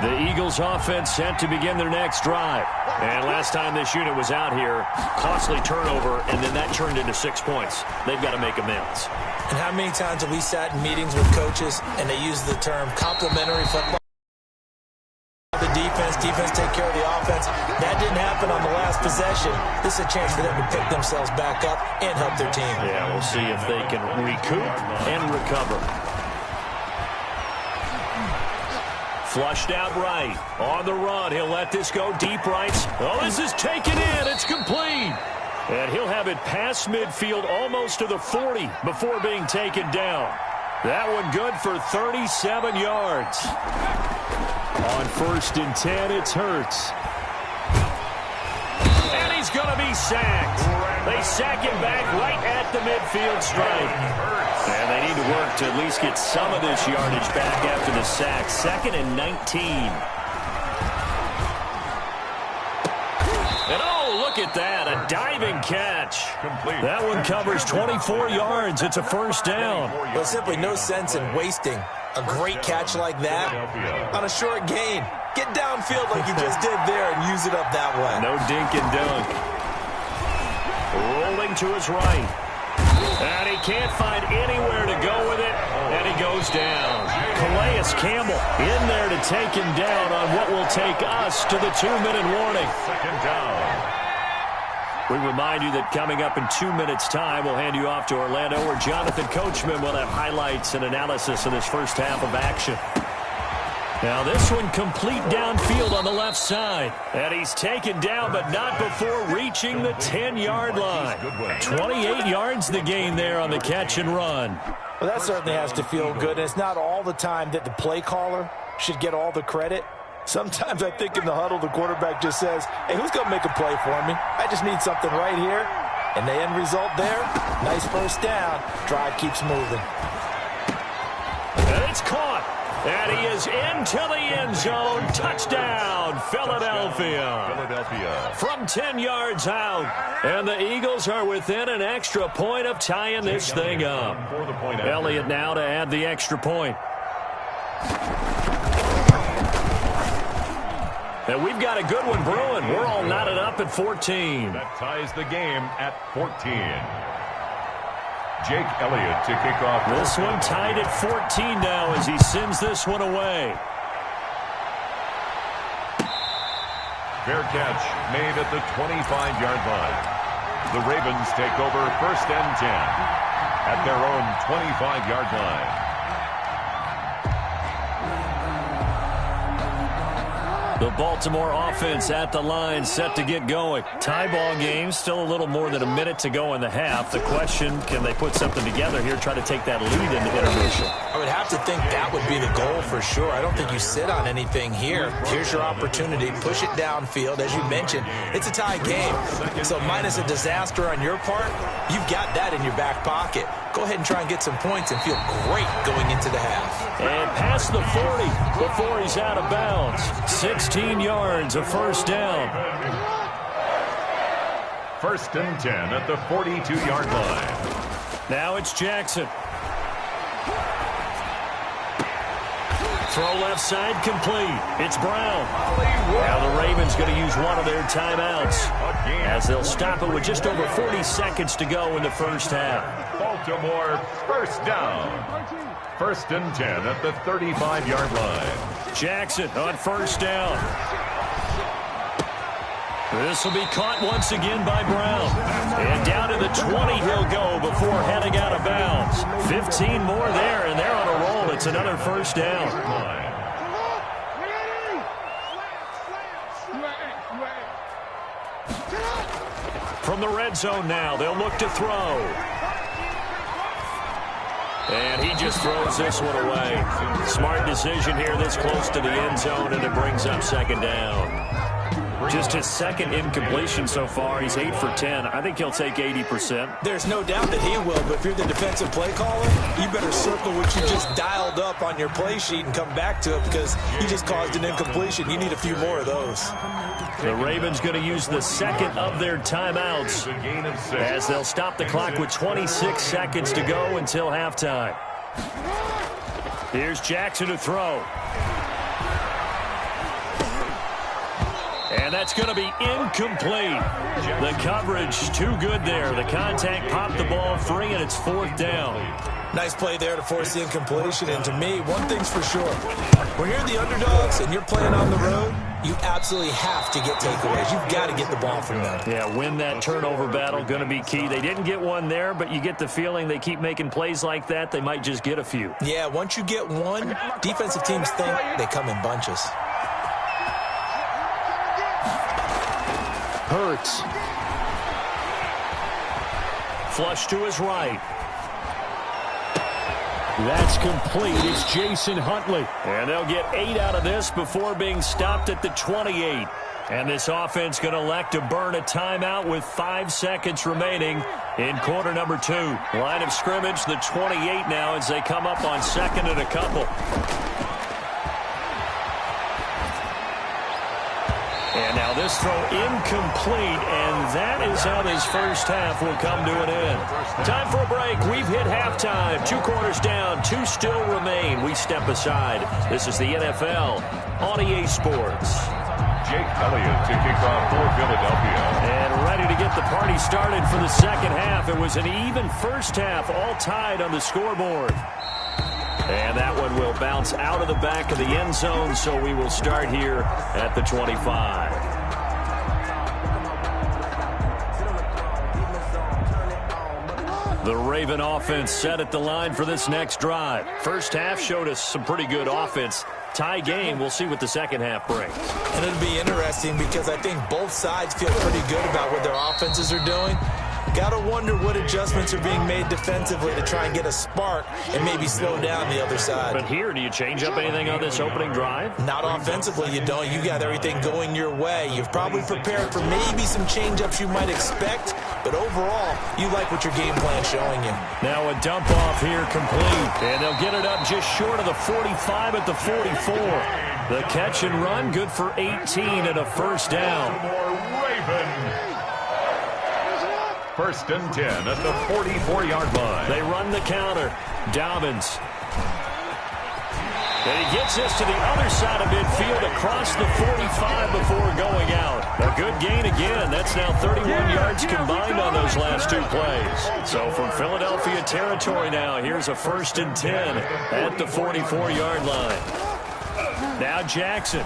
The Eagles offense set to begin their next drive. And last time this unit was out here, costly turnover, and then that turned into 6 points. They've got to make amends. And how many times have we sat in meetings with coaches and they use the term complementary football? The defense take care of the offense. That didn't happen on the last possession. This is a chance for them to pick themselves back up and help their team. Yeah, we'll see if they can recoup and recover. Flushed out right. On the run, he'll let this go deep right. Oh, this is taken in. It's complete. And he'll have it past midfield almost to the 40 before being taken down. That one good for 37 yards. On first and 10, it's Hurts. And he's going to be sacked. They sack him back right at the midfield stripe. And they need to work to at least get some of this yardage back after the sack. 2nd and 19. And oh, look at that, a diving catch. complete. That one covers 24 yards. It's a first down. There's simply no sense in wasting a great catch like that on a short gain. Get downfield like you just did there and use it up that way. No dink and dunk. Rolling to his right. And he can't find anywhere to go with it. And he goes down. Calais Campbell in there to take him down on what will take us to the 2-minute warning. Second down. We remind you that coming up in 2 minutes' time, we'll hand you off to Orlando, where Jonathan Coachman will have highlights and analysis of this first half of action. Now this one complete downfield on the left side. And he's taken down, but not before reaching the 10-yard line. 28 yards the gain there on the catch and run. Well, that certainly has to feel good. And it's not all the time that the play caller should get all the credit. Sometimes I think in the huddle, the quarterback just says, hey, who's going to make a play for me? I just need something right here. And the end result there, nice first down. Drive keeps moving. And it's caught. And he is into the end zone. Touchdown, Philadelphia. From 10 yards out. And the Eagles are within an extra point of tying this thing up. Elliott now to add the extra point. And we've got a good one brewing. We're all knotted up at 14. That ties the game at 14. Jake Elliott to kick off. This one tied at 14 now as he sends this one away. Fair catch made at the 25-yard line. The Ravens take over 1st and 10 at their own 25-yard line. The Baltimore offense at the line, set to get going. Tie ball game, still a little more than a minute to go in the half. The question, can they put something together here, try to take that lead into intermission? I would have to think that would be the goal for sure. I don't think you sit on anything here. Here's your opportunity. Push it downfield. As you mentioned, it's a tie game. So minus a disaster on your part, you've got that in your back pocket. Go ahead and try and get some points and feel great going into the half. And past the 40 before he's out of bounds. 16 yards, a first down. 1st and 10 at the 42-yard line. Now it's Jackson. Throw left side complete. It's Brown. Now the Ravens going to use one of their timeouts as they'll stop it with just over 40 seconds to go in the first half. Baltimore first down. 1st and 10 at the 35-yard line. Jackson on first down. This will be caught once again by Brown. And down to the 20 he'll go before heading out of bounds. 15 more there, and they're on a roll. It's another first down. From the red zone now, they'll look to throw. And he just throws this one away. Smart decision here this close to the end zone, and it brings up second down. Just his second incompletion so far. He's 8 for 10. I think he'll take 80%. There's no doubt that he will, but if you're the defensive play caller, you better circle what you just dialed up on your play sheet and come back to it because you just caused an incompletion. You need a few more of those. The Ravens going to use the second of their timeouts as they'll stop the clock with 26 seconds to go until halftime. Here's Jackson to throw. And that's going to be incomplete. The coverage too good there. The contact popped the ball free, and it's 4th down. Nice play there to force the incompletion. And to me, one thing's for sure. When you're the underdogs and you're playing on the road, you absolutely have to get takeaways. You've got to get the ball from them. Yeah, win that turnover battle, going to be key. They didn't get one there, but you get the feeling they keep making plays like that, they might just get a few. Yeah, once you get one, defensive teams think they come in bunches. Hurts. Flush to his right. That's complete. It's Jason Huntley. And they'll get 8 out of this before being stopped at the 28. And this offense going to elect to burn a timeout with 5 seconds remaining in quarter number 2. Line of scrimmage, the 28 now as they come up on 2nd and a couple. And now this This throw incomplete, and that is how this first half will come to an end. Time for a break. We've hit halftime. 2 quarters down, 2 still remain. We step aside. This is the NFL on EA Sports. Jake Elliott to kick off for Philadelphia. And ready to get the party started for the second half. It was an even first half, all tied on the scoreboard. And that one will bounce out of the back of the end zone, so we will start here at the 25. The Raven offense set at the line for this next drive. First half showed us some pretty good offense. Tie game. We'll see what the second half brings. And it'll be interesting because I think both sides feel pretty good about what their offenses are doing. Got to wonder what adjustments are being made defensively to try and get a spark and maybe slow down the other side. But here, do you change up anything on this opening drive? Not offensively, you don't. You got everything going your way. You've probably prepared for maybe some change-ups you might expect, but overall, you like what your game plan's showing you. Now a dump off here complete, and they'll get it up just short of the 45 at the 44. The catch and run, good for 18 and a first down. Raven. First and 10 at the 44-yard line. They run the counter. Dobbins. And he gets this to the other side of midfield across the 45 before going out. A good gain again. That's now 31 yards combined on those last 2 plays. So from Philadelphia territory now, here's a first and 10 at the 44-yard line. Now Jackson.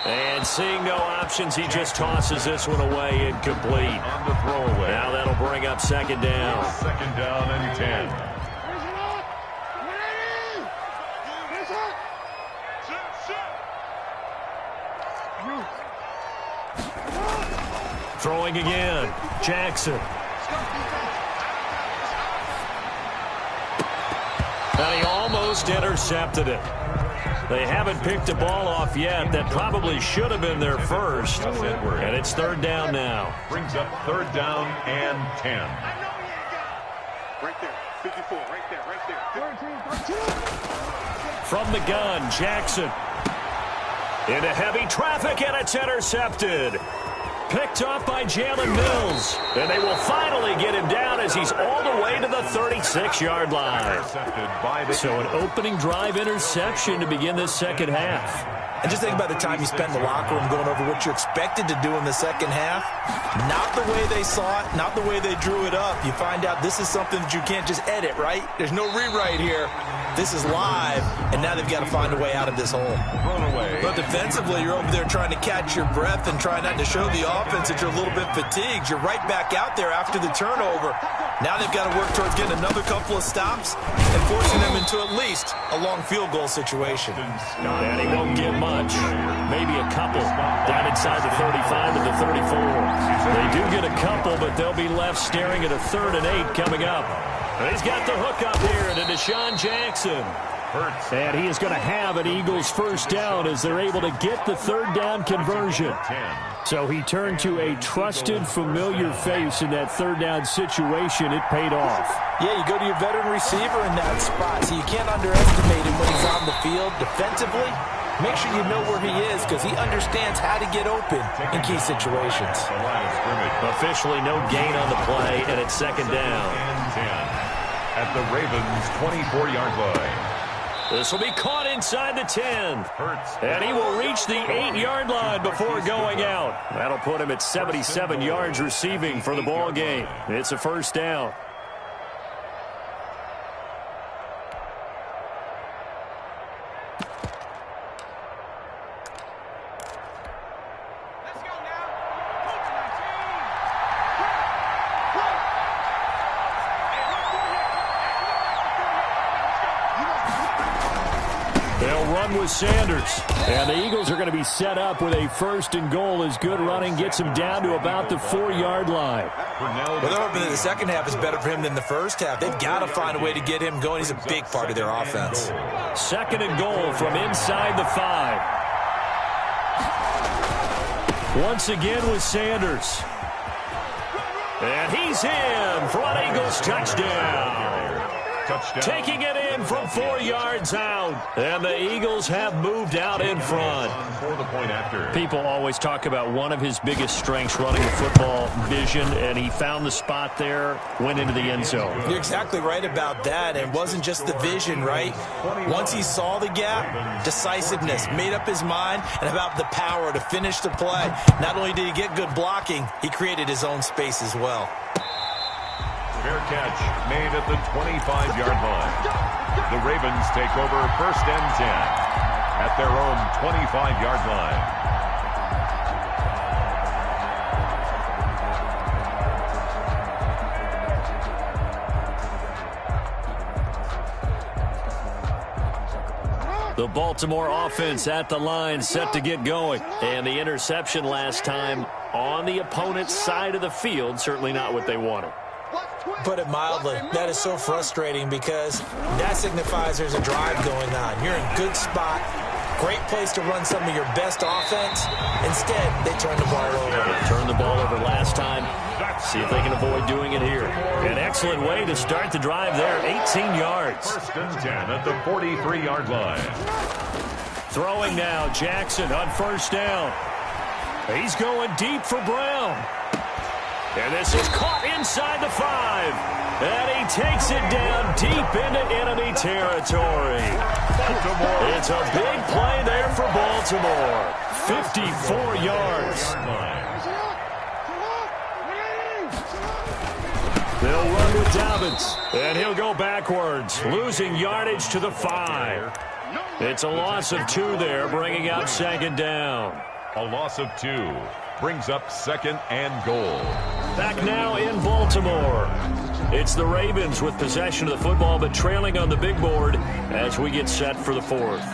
And seeing no options, he just tosses this one away incomplete. On the throwaway. Now that'll bring up second down. Second down and 10. Throwing again. Jackson. And he almost intercepted it. They haven't picked a ball off yet. That probably should have been their first. And it's third down now. Brings up third down and 10. Right there, 54, right there. From the gun, Jackson. Into heavy traffic, and it's intercepted. Picked off by Jalen Mills. And they will finally get him down as he's all the way to the 36-yard line. So an opening drive interception to begin this second half. And just think about the time you spent in the locker room going over what you're expected to do in the second half. Not the way they saw it, not the way they drew it up. You find out this is something that you can't just edit, right? There's no rewrite here. This is live, and now they've got to find a way out of this hole. But defensively, you're over there trying to catch your breath and try not to show the offense that you're a little bit fatigued. You're right back out there after the turnover. Now they've got to work towards getting another couple of stops and forcing them into at least a long field goal situation. And he won't get much. Maybe a couple down inside the 35 and the 34. They do get a couple, but they'll be left staring at a 3rd and 8 coming up. And he's got the hook up here to Deshaun Jackson. And he is going to have an Eagles first down as they're able to get the third down conversion. So he turned to a trusted, familiar face in that third down situation. It paid off. Yeah, you go to your veteran receiver in that spot, so you can't underestimate him when he's on the field. Defensively, make sure you know where he is because he understands how to get open in key situations. Officially no gain on the play, and it's second down. At the Ravens' 24-yard line. This will be caught inside the 10. And he will reach the 8-yard line before going out. That'll put him at 77 yards receiving for the ball game. It's a first down. With Sanders. And the Eagles are going to be set up with a first and goal as good running gets him down to about the 4-yard line. Well, they're hoping that the second half is better for him than the first half. They've got to find a way to get him going. He's a big part of their offense. Second and goal from inside the 5. Once again with Sanders. And he's in for an Eagles touchdown. Touchdown. Taking it in from 4 yards out. And the Eagles have moved out in front. For the point after. People always talk about one of his biggest strengths running the football, vision, and he found the spot there, went into the end zone. You're exactly right about that. It wasn't just the vision, right? Once he saw the gap, decisiveness, made up his mind, and about the power to finish the play. Not only did he get good blocking, he created his own space as well. Fair catch made at the 25-yard line. The Ravens take over 1st and 10 at their own 25-yard line. The Baltimore offense at the line, set to get going. And the interception last time on the opponent's side of the field, certainly not what they wanted. Put it mildly, that is so frustrating because that signifies there's a drive going on. You're in good spot, great place to run some of your best offense. Instead, they turn the ball over. They turned the ball over last time. See if they can avoid doing it here. An excellent way to start the drive there, 18 yards. 1st and 10 at the 43-yard line. Throwing now, Jackson on 1st down. He's going deep for Brown. And this is caught inside the 5. And he takes it down deep into enemy territory. It's a big play there for Baltimore. 54 yards. They'll run with Dobbins. And he'll go backwards, losing yardage to the 5. It's a loss of 2 there, bringing up 2nd down. A loss of 2 brings up 2nd and goal. Back now in Baltimore. It's the Ravens with possession of the football, but trailing on the big board as we get set for the 4th.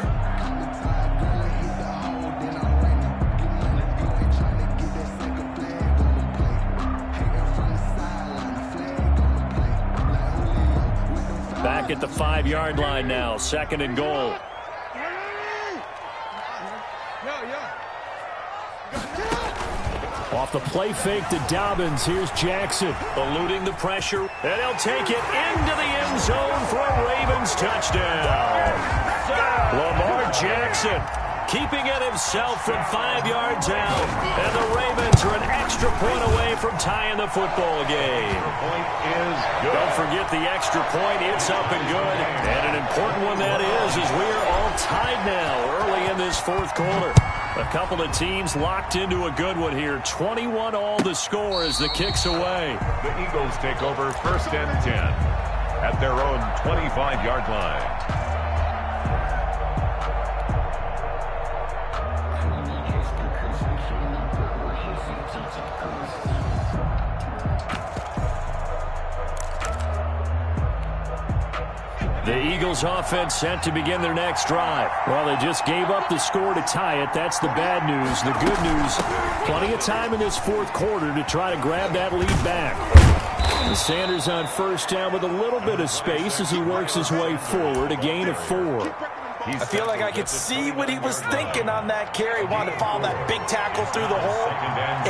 Back at the 5-yard line now, 2nd and goal. Off the play fake to Dobbins. Here's Jackson eluding the pressure. And he'll take it into the end zone for a Ravens touchdown. Lamar Jackson keeping it himself from 5 yards out. And the Ravens are an extra point away from tying the football game. Point is good. Don't forget the extra point. It's up and good. And an important one that is as we are all tied now early in this 4th quarter. A couple of teams locked into a good one here. 21 all the score as the kick's away. The Eagles take over 1st and 10 at their own 25-yard line. The Eagles offense set to begin their next drive. Well, they just gave up the score to tie it. That's the bad news. The good news, plenty of time in this 4th quarter to try to grab that lead back. And Sanders on 1st down with a little bit of space as he works his way forward, a gain of 4. I feel like I could see what he was thinking on that carry. Wanted to follow that big tackle through the hole.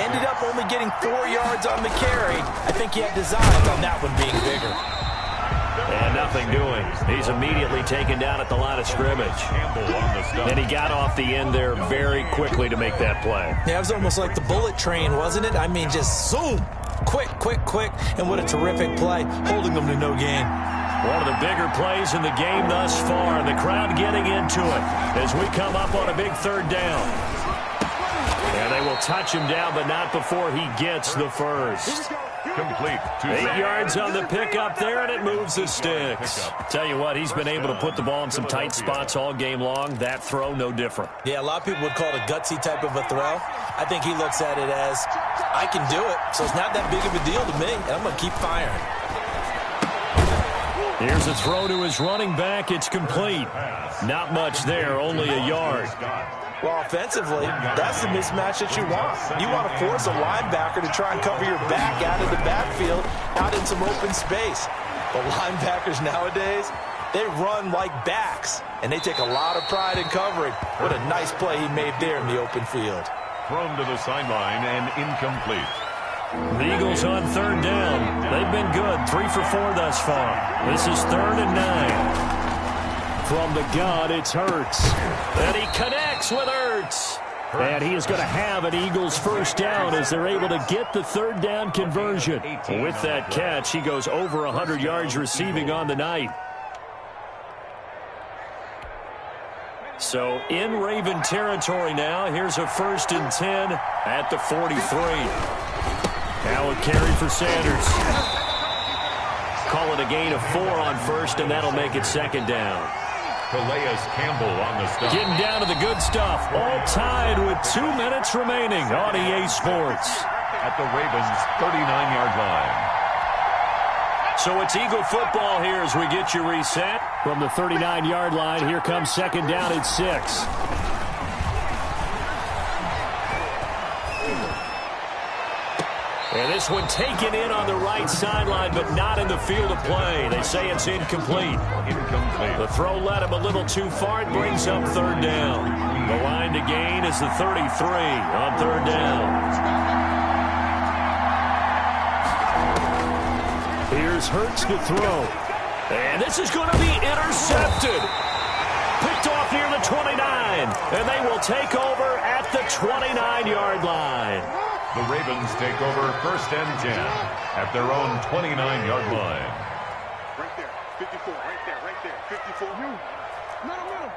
Ended up only getting 4 yards on the carry. I think he had designs on that one being bigger. And nothing doing. He's immediately taken down at the line of scrimmage. And he got off the end there very quickly to make that play. Yeah, it was almost like the bullet train, wasn't it? I mean, just zoom. Quick, quick, quick. And what a terrific play, holding them to no gain. One of the bigger plays in the game thus far. And the crowd getting into it as we come up on a big 3rd down. And they will touch him down, but not before he gets the 1st. Complete. 8 yards on the pickup there, and it moves the sticks. Tell you what, he's been able to put the ball in some tight spots all game long. That throw, no different. Yeah, a lot of people would call it a gutsy type of a throw. I think he looks at it as, I can do it, so it's not that big of a deal to me, and I'm going to keep firing. Here's a throw to his running back. It's complete. Not much there, only a yard. Well, offensively, that's the mismatch that you want. You want to force a linebacker to try and cover your back out of the backfield, out in some open space. But linebackers nowadays, they run like backs, and they take a lot of pride in covering. What a nice play he made there in the open field. Thrown to the sideline and incomplete. The Eagles on third down. They've been good, 3 for 4 thus far. This is 3rd and 9. From the gun, it's Hurts. And he connects with Hurts. And he is going to have an Eagles first down as they're able to get the 3rd down conversion. With that catch, he goes over 100 yards receiving on the night. So in Raven territory now. Here's a 1st and 10 at the 43. Now a carry for Sanders. Call it a gain of 4 on 1st, and that'll make it 2nd down. Calais Campbell on the stop. Getting down to the good stuff. All tied with 2 minutes remaining on EA Sports. At the Ravens' 39-yard line. So it's Eagle football here as we get you reset. From the 39-yard line, here comes 2nd down at 6. And this one taken in on the right sideline, but not in the field of play. They say it's incomplete. The throw led him a little too far. It brings up 3rd down. The line to gain is the 33 on 3rd down. Here's Hurts to throw. And this is going to be intercepted. Picked off near the 29. And they will take over at the 29-yard line. The Ravens take over 1st and 10 at their own 29-yard line. Right there, 54, right there, 54. Middle.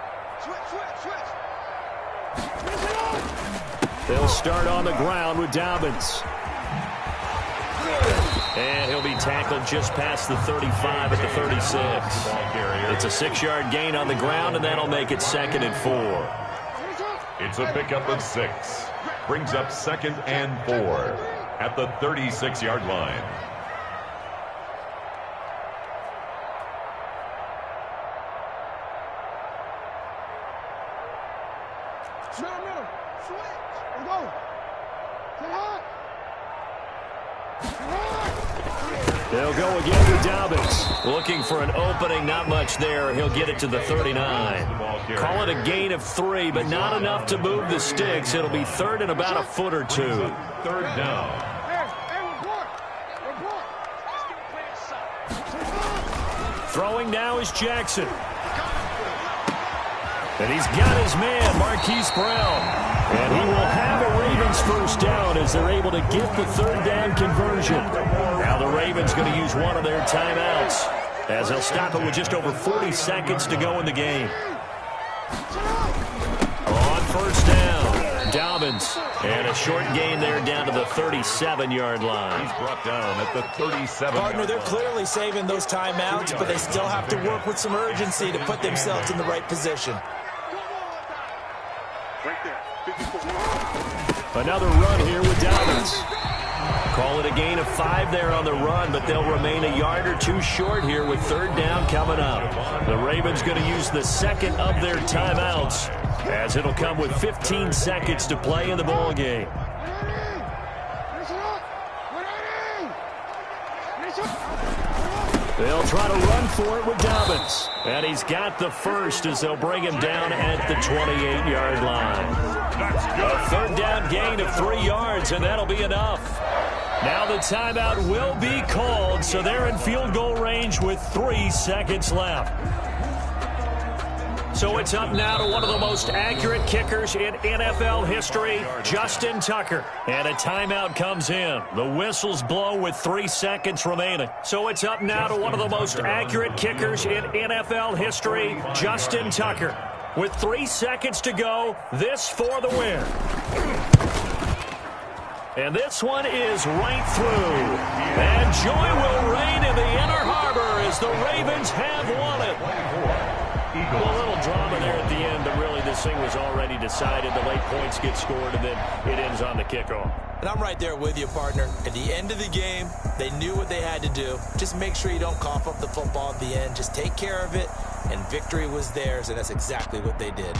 Switch. They'll start on the ground with Dobbins. And he'll be tackled just past the 35 at the 36. It's a 6-yard gain on the ground, and that'll make it 2nd and 4. It's a pickup of 6. Brings up 2nd and 4 at the 36-yard line. Middle. Switch. Let's go. Get hot. They'll go again with Dobbins. Looking for an opening, not much there. He'll get it to the 39. Call it a gain of 3, but not enough to move the sticks. It'll be 3rd and about a foot or 2. 3rd down. Throwing now is Jackson. And he's got his man, Marquise Brown. And he will have a Ravens first down as they're able to get the 3rd down conversion. Now the Ravens going to use one of their timeouts as they'll stop it with just over 40 seconds to go in the game. On 1st down, Dobbins. And a short gain there down to the 37-yard line. He's brought down at the 37. Partner, they're clearly saving those timeouts, but they still have to work with some urgency to put themselves in the right position. Right there, 54. Another run here with Dobbins. Call it a gain of 5 there on the run, but they'll remain a yard or 2 short here with 3rd down coming up. The Ravens going to use the 2nd of their timeouts as it'll come with 15 seconds to play in the ball game. They'll try to run for it with Dobbins. And he's got the first as they'll bring him down at the 28-yard line. A 3rd down gain of 3 yards, and that'll be enough. Now the timeout will be called, so they're in field goal range with 3 seconds left. So it's up now to one of the most accurate kickers in NFL history, Justin Tucker. And a timeout comes in. The whistles blow with 3 seconds remaining. So it's up now to one of the most accurate kickers in NFL history, Justin Tucker. With 3 seconds to go, this for the win. And this one is right through. And joy will reign in the Inner Harbor as the Ravens have won it. Well, a little drama there at the end, but really this thing was already decided. The late points get scored, and then it ends on the kickoff. And I'm right there with you, partner. At the end of the game, they knew what they had to do. Just make sure you don't cough up the football at the end. Just take care of it, and victory was theirs, and that's exactly what they did.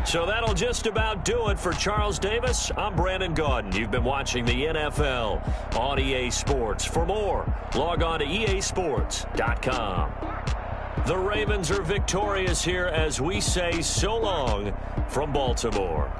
So that'll just about do it for Charles Davis. I'm Brandon Gaudin. You've been watching the NFL on EA Sports. For more, log on to easports.com. The Ravens are victorious here as we say so long from Baltimore.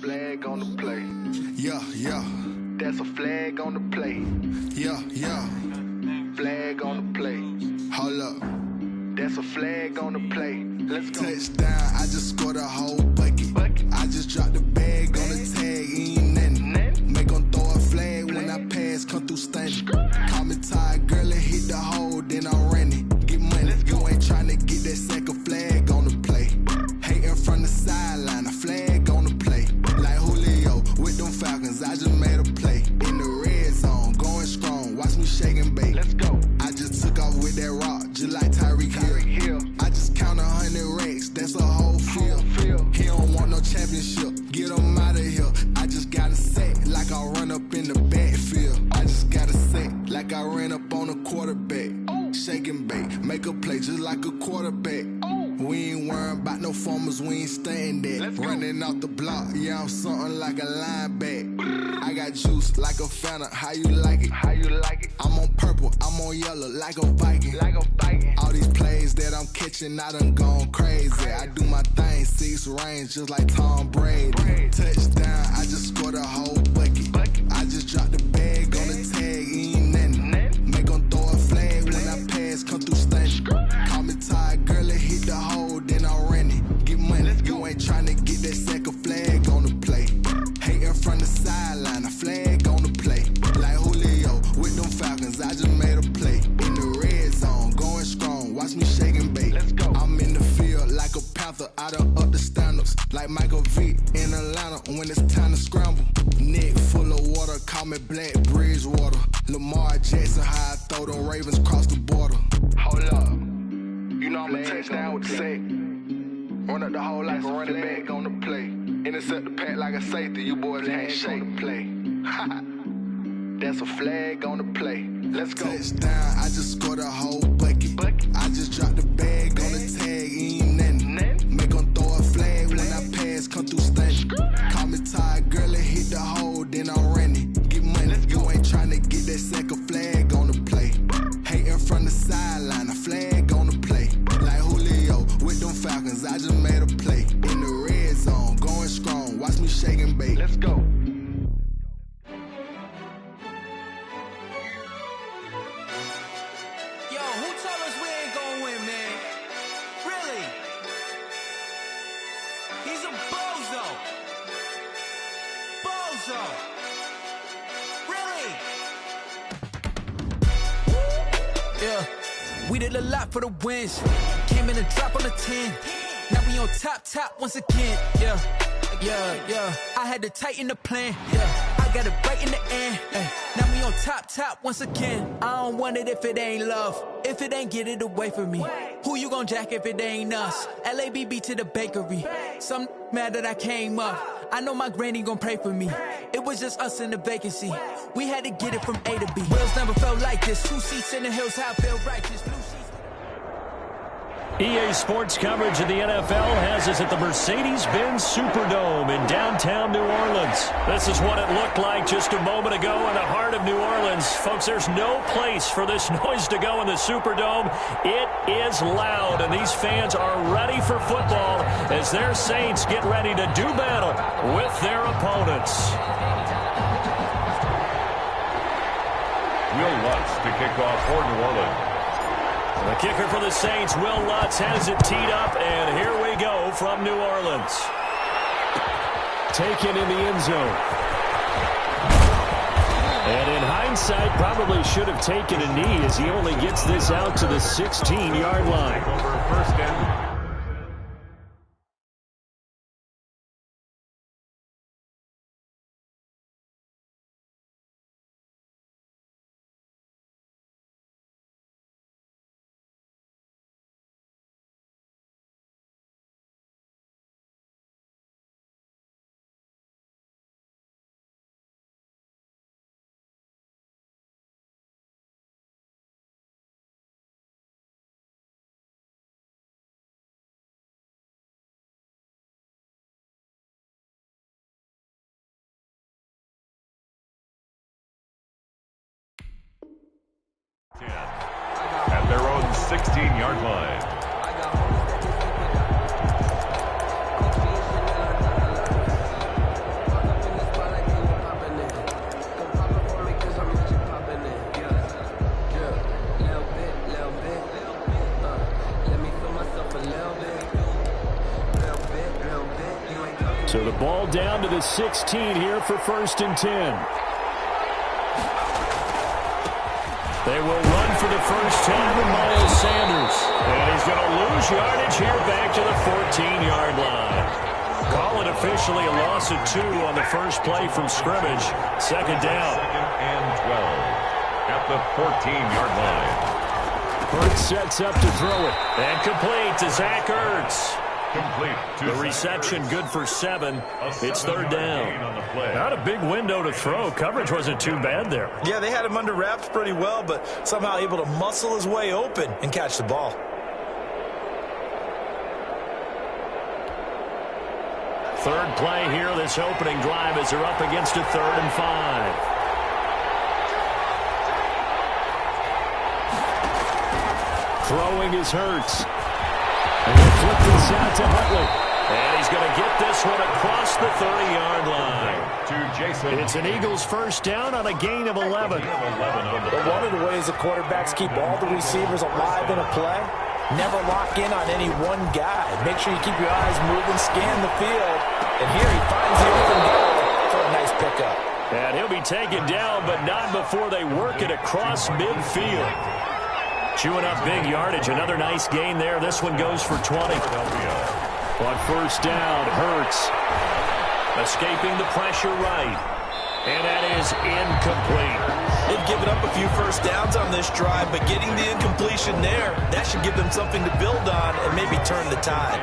Flag on the play. Yeah, yeah. That's a flag on the play. Yeah, yeah. Flag on the play. Hold up. That's a flag on the play. Let's go. Touchdown, I just scored a whole bucket. I just dropped the bag on the tag, ain't nothing. Make 'em throw a flag when I pass, come through stunning. Call me tired, girl, and hit the hole, then I'm running. Get money, you ain't tryna get that second flag on the play. Hating from the sideline, a flag on the play. Like Julio with them Falcons, I just made a play. In the red zone, going strong, watch me shake and bake. Let's go. I just took off with that rock, just like Tyreek Hill. I just count 100 racks, that's a whole field. He don't want no championship, get him out of here. I just gotta set like I run up in the backfield. I just gotta set like I ran up on a quarterback. Shake and bake, make a play just like a quarterback. We ain't worrying about no formers, we ain't staying there. Running off the block, yeah, I'm something like a linebacker. I got juice like a Fanta, how you like it? How you like it? I'm on purple, I'm on yellow, like a Viking. Like a Viking. All these plays that I'm catching, I done gone crazy. I do my thing, 6 range, just like Tom Brady. Touchdown, I just scored a whole bucket. I just dropped the bag on the tag, ain't nothing. Make 'em throw a flag when I pass, come through stunning. Call me tired, girl, and hit the hole, then I'm running. Get money, you ain't tryna get that second flag on the play. Hating from the sideline, a flag on the play. Like Julio with them Falcons, I just made a play. In the red zone, going strong, watch me shake and bake. Let's go. I'm in the field like a Panther, I done up the standards. Like Michael Vick in Atlanta when it's time to scramble. Neck full of water, call me Black Bridgewater. Lamar Jackson, how I throw them Ravens across the border. Hold up. You know I'm a touchdown with the sack. Run up the whole like a running back on the play. Intercept the pack like a safety. You boys ain't shake the play. That's a flag on the play. Let's go. Touchdown, I just scored a whole bucket. I just dropped the bag on the tag, ain't nothing. Make 'em throw a flag when I pass, come through stunning. Call me tired, girl, and hit the hole, then I'm running. Get money, you ain't tryna get that second flag on the play. Hating from the sideline, a flag on the play. Like Julio with them Falcons, I just made a play. In the red zone, going strong, watch me shake and bake. Let's go. Yo, who told us we ain't gonna win, man? Really? He's a bozo. Bozo. Really? Yeah, we did a lot for the wins. Came in a drop on the 10. Now we on top once again. Yeah. I had to tighten the plan. Yeah, I got it right in the end. Now we on top once again. I don't want it if it ain't love. If it ain't, get it away from me. Who you gon' jack if it ain't us? LABB to the bakery. Some mad that I came up. I know my granny gon' pray for me. It was just us in the vacancy. We had to get it from A to B. Wheels never felt like this. 2 seats in the hills, how I feel righteous. Blue seats. EA Sports coverage of the NFL has us at the Mercedes-Benz Superdome in downtown New Orleans. This is what it looked like just a moment ago in the heart of New Orleans. Folks, there's no place for this noise to go in the Superdome. It is loud, and these fans are ready for football as their Saints get ready to do battle with their opponents. Will Lutz to kick off for New Orleans. The kicker for the Saints, Will Lutz, has it teed up, and here we go from New Orleans. Taken in the end zone. And in hindsight, probably should have taken a knee as he only gets this out to the 16-yard line. Over first and At their own 16-yard line. So the ball down to the 16 here for 1st and 10. They will run for the first time with Miles Sanders. And he's going to lose yardage here back to the 14-yard line. Call it officially a loss of 2 on the first play from scrimmage. 2nd down. 2nd and 12 at the 14-yard line. Hurts sets up to throw it. And complete to Zach Ertz. Complete to the reception good for 7. It's 3rd down. Not a big window to throw. Coverage wasn't too bad there. Yeah, they had him under wraps pretty well, but somehow able to muscle his way open and catch the ball. Third play here, this opening drive as they're up against a 3rd and 5. Throwing is Hurts. And they flip this out to Huntley. And he's going to get this one across the 30-yard line. To Jason. It's an Eagles first down on a gain of 11. But one of the ways the quarterbacks keep all the receivers alive in a play, never lock in on any one guy. Make sure you keep your eyes moving, scan the field. And here he finds the open guy for a nice pickup. And he'll be taken down, but not before they work it across midfield. Chewing up big yardage. Another nice gain there. This one goes for 20. On first down, Hurts escaping the pressure right. And that is incomplete. They've given up a few first downs on this drive, but getting the incompletion there, that should give them something to build on and maybe turn the tide.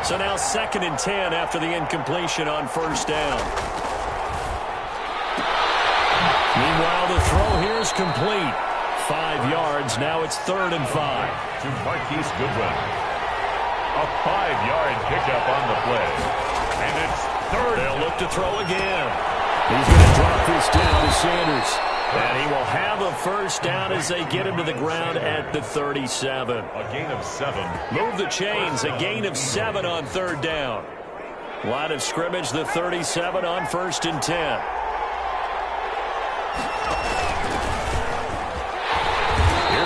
So now 2nd and 10 after the incompletion on first down. Meanwhile, the throw here is complete. 5 yards. Now it's 3rd and 5. To Marquise Goodwin. A 5-yard pickup on the play. And it's 3rd. They'll look to throw again. He's going to drop this down to Sanders. And he will have a first down as they get him to the ground at the 37. A gain of 7. Move the chains. A gain of 7 on 3rd down. Line of scrimmage, the 37 on 1st and 10.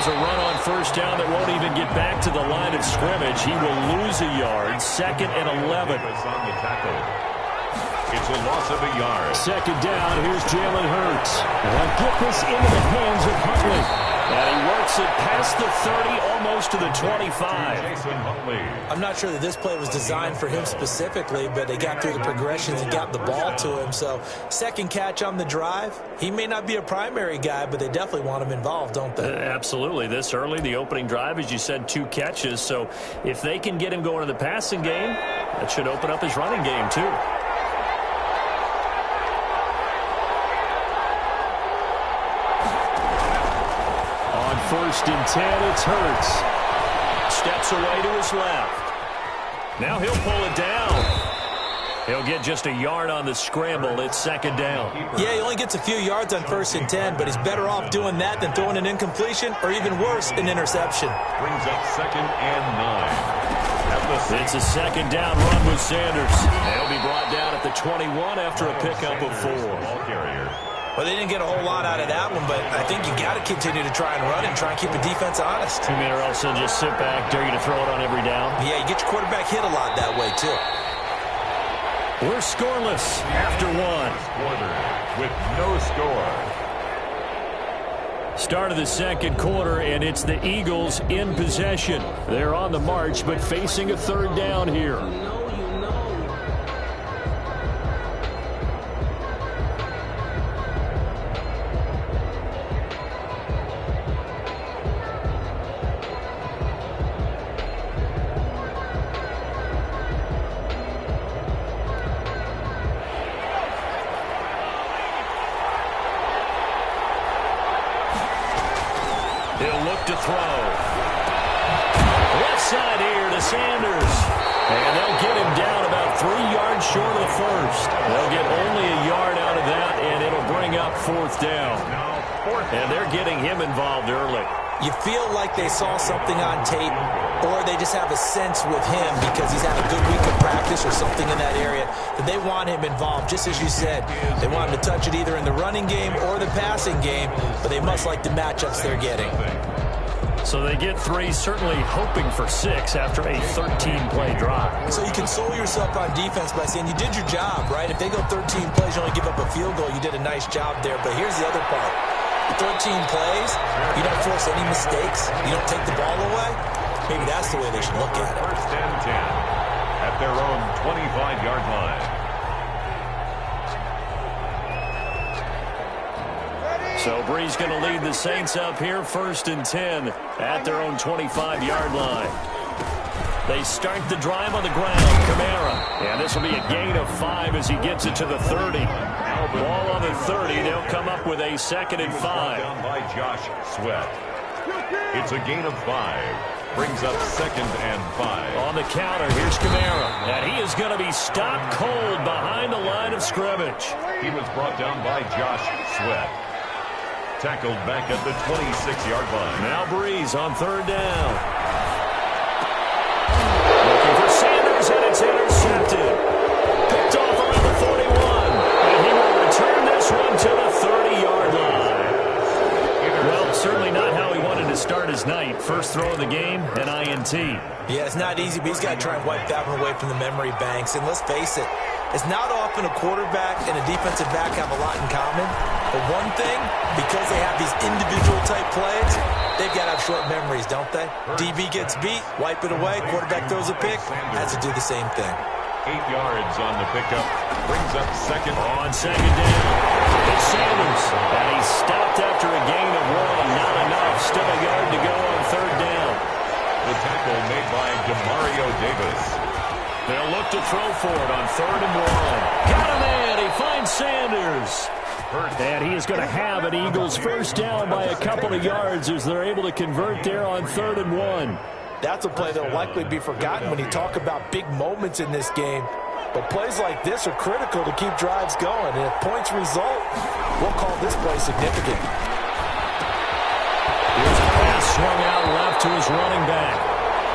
A run on first down that won't even get back to the line of scrimmage. He will lose a yard. 2nd and 11. On the tackle. It's a loss of a yard. 2nd down. Here's Jalen Hurts. And get this into the hands of Huntley. And he works it past the 30, almost to the 25. Jason Huntley. I'm not sure that this play was designed for him specifically, but they got through the progressions and got the ball to him. So 2nd catch on the drive. He may not be a primary guy, but they definitely want him involved, don't they? Absolutely. This early, the opening drive, as you said, 2 catches. So if they can get him going in the passing game, that should open up his running game too. On 1st and 10, it's Hurts. Steps away to his left. Now he'll pull it down. He'll get just a yard on the scramble. It's 2nd down. Yeah, he only gets a few yards on 1st and 10, but he's better off doing that than throwing an incompletion or even worse, an interception. Brings up 2nd and 9. It's a 2nd down run with Sanders. They'll be brought down at the 21 after a pickup of 4. Ball carrier. Well, they didn't get a whole lot out of that one, but I think you got to continue to try and run and try and keep the defense honest. You mean or else they'll just sit back, dare you to throw it on every down? Yeah, you get your quarterback hit a lot that way, too. We're scoreless after 1. Quarter with no score. Start of the 2nd quarter, and it's the Eagles in possession. They're on the march, but facing a 3rd down here. He'll look to throw. Left side here to Sanders. And they'll get him down about 3 yards short of the first. They'll get only a yard out of that, and it'll bring up 4th down. Now And they're getting him involved early. You feel like they saw something on tape, or they just have a sense with him because he's had a good week of practice or something in that area that they want him involved. Just as you said, they want him to touch it either in the running game or the passing game, but they must like the matchups they're getting. So they get 3, certainly hoping for 6 after a 13-play drive. So you console yourself on defense by saying you did your job, right? If they go 13 plays, you only give up a field goal, you did a nice job there. But here's the other part. 13 plays, you don't force any mistakes, you don't take the ball away. Maybe that's the way they should look at it. First and 10 at their own 25-yard line. So Bree's going to lead the Saints up here, first and 10 at their own 25-yard line. They start the drive on the ground. Kamara. And this will be a gain of 5 as he gets it to the 30. Ball on the 30. They'll come up with a 2nd and 5. Down by Josh Sweat. It's a gain of 5. Brings up 2nd and 5. On the counter, here's Kamara. And he is going to be stopped cold behind the line of scrimmage. He was brought down by Josh Sweat. Tackled back at the 26-yard line. Now Breeze on 3rd down. Looking for Sanders, and it's intercepted. Picked off around the 41. And he will return this one to the 30-yard line. Well, certainly not how he wanted to start his night. First throw of the game, an INT. Yeah, it's not easy, but he's got to try and wipe that one away from the memory banks. And let's face it, it's not often a quarterback and a defensive back have a lot in common. But one thing, because they have these individual type plays, they've got to have short memories, don't they? DB gets beat, wipe it away, quarterback throws a pick, has to do the same thing. 8 yards on the pickup. Brings up 2nd. On 2nd down, it's Sanders. And he's stopped after a gain of 1. Not enough. Still a yard to go on 3rd down. The tackle made by Demario Davis. They'll look to throw for it on 3rd and 1. Got him in. He finds Sanders. And he is going to have an Eagles first down by a couple of yards as they're able to convert there on 3rd and 1. That's a play that will likely be forgotten when you talk about big moments in this game. But plays like this are critical to keep drives going. And if points result, we'll call this play significant. Here's a pass swung out left to his running back.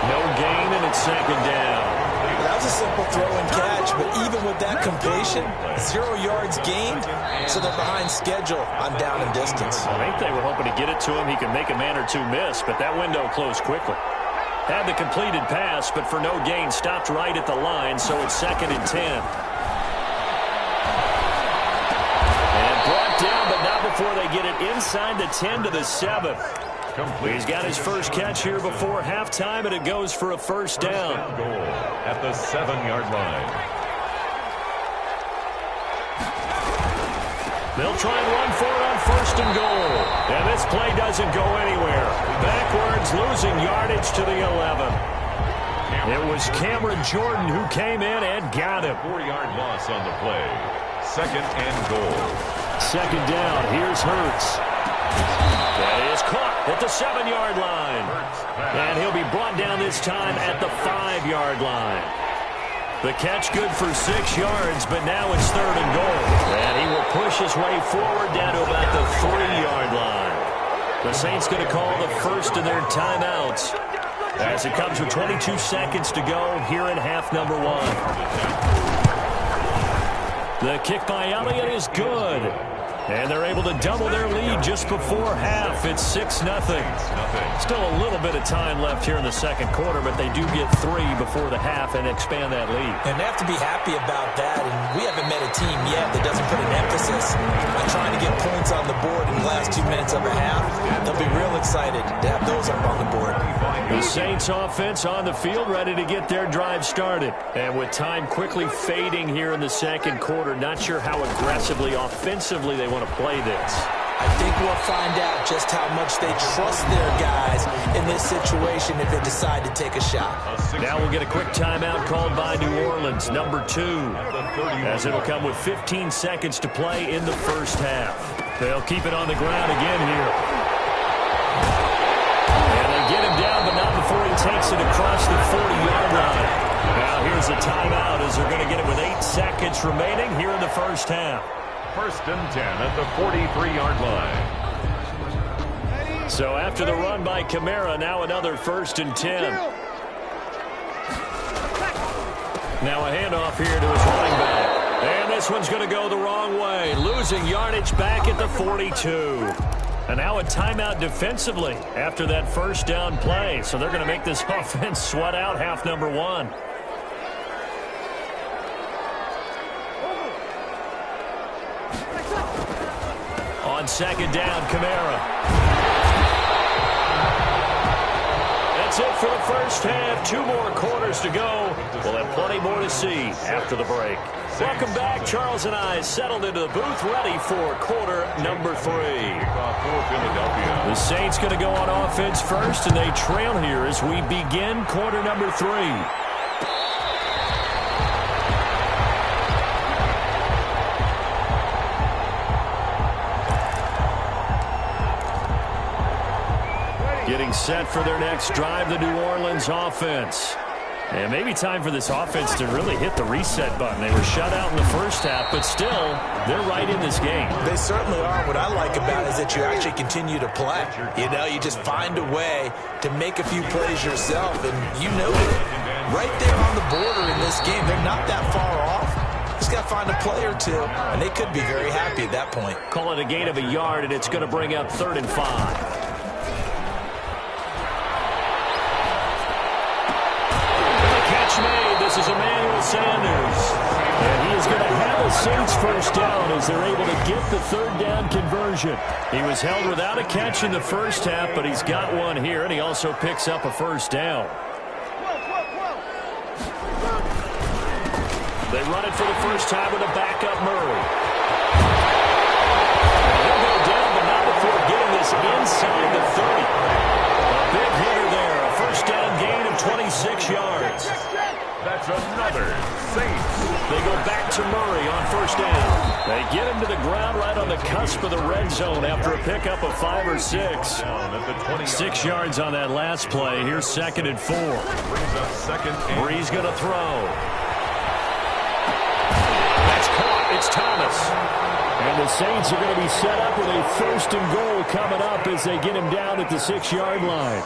No gain, and it's 2nd down. That was a simple throw and catch, but even with that completion, 0 yards gained, so they're behind schedule on down and distance. I think they were hoping to get it to him. He could make a man or two miss, but that window closed quickly. Had the completed pass, but for no gain, stopped right at the line, so it's 2nd and 10. And brought down, but not before they get it inside the 10 to the 7. He's got his first catch here before halftime, and it goes for a first down. Goal at the 7-yard line. They'll try and run for it on 1st and goal. And this play doesn't go anywhere. Backwards, losing yardage to the 11. It was Cameron Jordan who came in and got him. 4-yard loss on the play. 2nd and goal. 2nd down. Here's Hurts. That is caught at the 7-yard line. And he'll be brought down this time at the 5-yard line. The catch good for 6 yards, but now it's 3rd and goal. And he will push his way forward down to about the 3-yard line. The Saints going to call the first of their timeouts as it comes with 22 seconds to go here in half number 1. The kick by Elliott is good. And they're able to double their lead just before half. It's 6-0. Still a little bit of time left here in the second quarter, but they do get 3 before the half and expand that lead. And they have to be happy about that. And we haven't met a team yet that doesn't put an emphasis on trying to get points on the board in the last 2 minutes of a half. They'll be real excited to have those up on the board. The Saints offense on the field, ready to get their drive started. And with time quickly fading here in the second quarter, not sure how aggressively, offensively they want to play this. I think we'll find out just how much they trust their guys in this situation if they decide to take a shot. Now we'll get a quick timeout called by New Orleans, number 2, as it'll come with 15 seconds to play in the first half. They'll keep it on the ground again here. And they get him down, but not before he takes it across the 40-yard line. Now here's a timeout as they're going to get it with 8 seconds remaining here in the first half. 1st and 10 at the 43-yard line. So after the run by Kamara, now another 1st and 10. Now a handoff here to his running back. And this one's going to go the wrong way. Losing yardage back at the 42. And now a timeout defensively after that 1st down play. So they're going to make this offense sweat out half number 1. On 2nd down, Kamara. That's it for the 1st half. 2 more quarters to go. We'll have plenty more to see after the break. Welcome back. Charles and I settled into the booth, ready for quarter number 3. The Saints going to go on offense first, and they trail here as we begin quarter number 3. Getting set for their next drive, the New Orleans offense. And maybe time for this offense to really hit the reset button. They were shut out in the 1st half, but still, they're right in this game. They certainly are. What I like about it is that you actually continue to play. You know, you just find a way to make a few plays yourself, and you know it. Right there on the border in this game, they're not that far off. Just got to find a play or 2, and they could be very happy at that point. Call it a gain of a yard, and it's going to bring up 3rd and 5. Made. This is Emmanuel Sanders. And he is going to have a Saints 1st down as they're able to get the 3rd down conversion. He was held without a catch in the 1st half, but he's got one here, and he also picks up a 1st down. They run it for the 1st time with a backup Murray. He'll go down, but not before getting this inside the 30. A big hitter there. A 1st down gain of 26 yards. That's another Saints. They go back to Murray on 1st down. They get him to the ground right on the cusp of the red zone after a pickup of 5 or 6. 6 yards on that last play. Here's 2nd and 4. Breeze going to throw. That's caught. It's Thomas. And the Saints are going to be set up with a 1st and goal coming up as they get him down at the 6-yard line.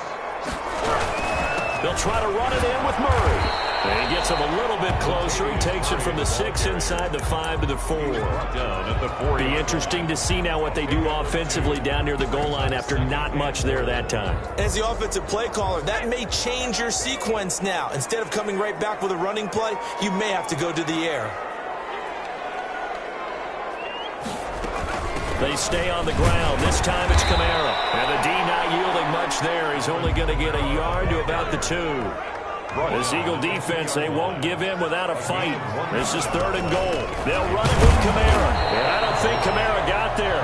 They'll try to run it in with Murray. And he gets him a little bit closer. He takes it from the 6 inside the 5 to the 4. Be interesting to see now what they do offensively down near the goal line after not much there that time. As the offensive play caller, that may change your sequence now. Instead of coming right back with a running play, you may have to go to the air. They stay on the ground. This time it's Kamara. And the D not yielding much there. He's only going to get a yard to about the 2. This Eagle defense, they won't give in without a fight. This is 3rd and goal. They'll run it with Kamara. And I don't think Kamara got there.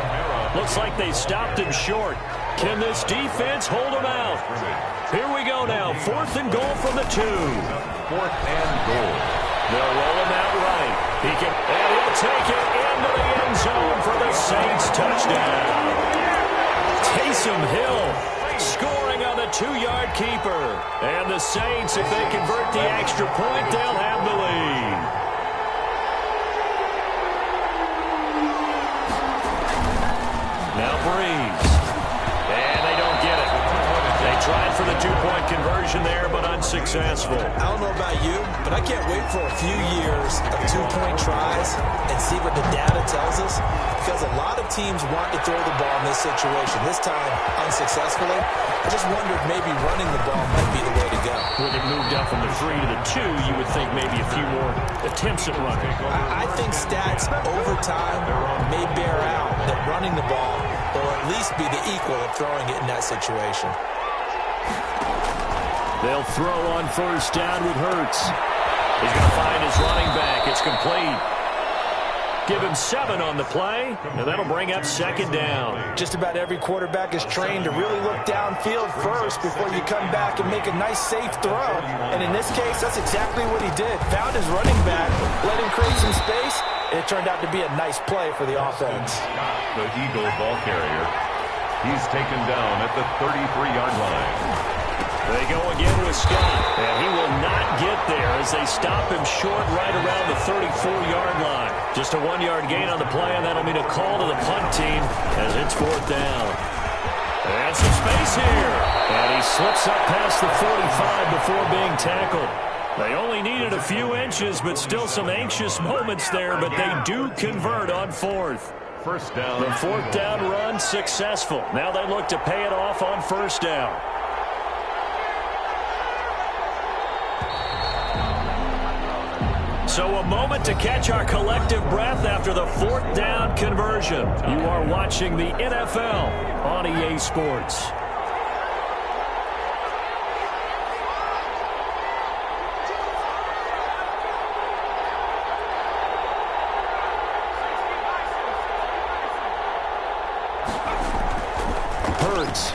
Looks like they stopped him short. Can this defense hold him out? Here we go now. 4th and goal from the 2. 4th and goal. They'll roll him out right. And he'll take it into the end zone for the Saints touchdown. Taysom Hill scoring on the 2-yard keeper. And the Saints, if they convert the extra point, they'll have the lead. Now Breeze. And they don't get it. They tried for the 2-point conversion there, but unsuccessful. I don't know about you, but I can't wait for a few years of 2-point tries and see what the data tells us. Because a lot of teams want to throw the ball in this situation. This time, unsuccessfully. I just wonder if maybe running the ball might be the way to go. With it moved up from the 3 to the 2, you would think maybe a few more attempts at running. I think stats over time may bear out that running the ball will at least be the equal of throwing it in that situation. They'll throw on 1st down with Hurts. He's going to find his running back. It's complete. Give him 7 on the play, and that'll bring up 2nd down. Just about every quarterback is trained to really look downfield first before you come back and make a nice, safe throw. And in this case, that's exactly what he did. Found his running back, let him create some space, and it turned out to be a nice play for the offense. The Eagle ball carrier. He's taken down at the 33-yard line. They go again with Scott, and he will not get there as they stop him short right around the 34-yard line. Just a 1-yard gain on the play, and that'll mean a call to the punt team as it's 4th down. And some space here. And he slips up past the 45 before being tackled. They only needed a few inches, but still some anxious moments there, but they do convert on fourth. First down. The fourth down run successful. Now they look to pay it off on first down. So a moment to catch our collective breath after the fourth down conversion. You are watching the NFL on EA Sports. Hurts.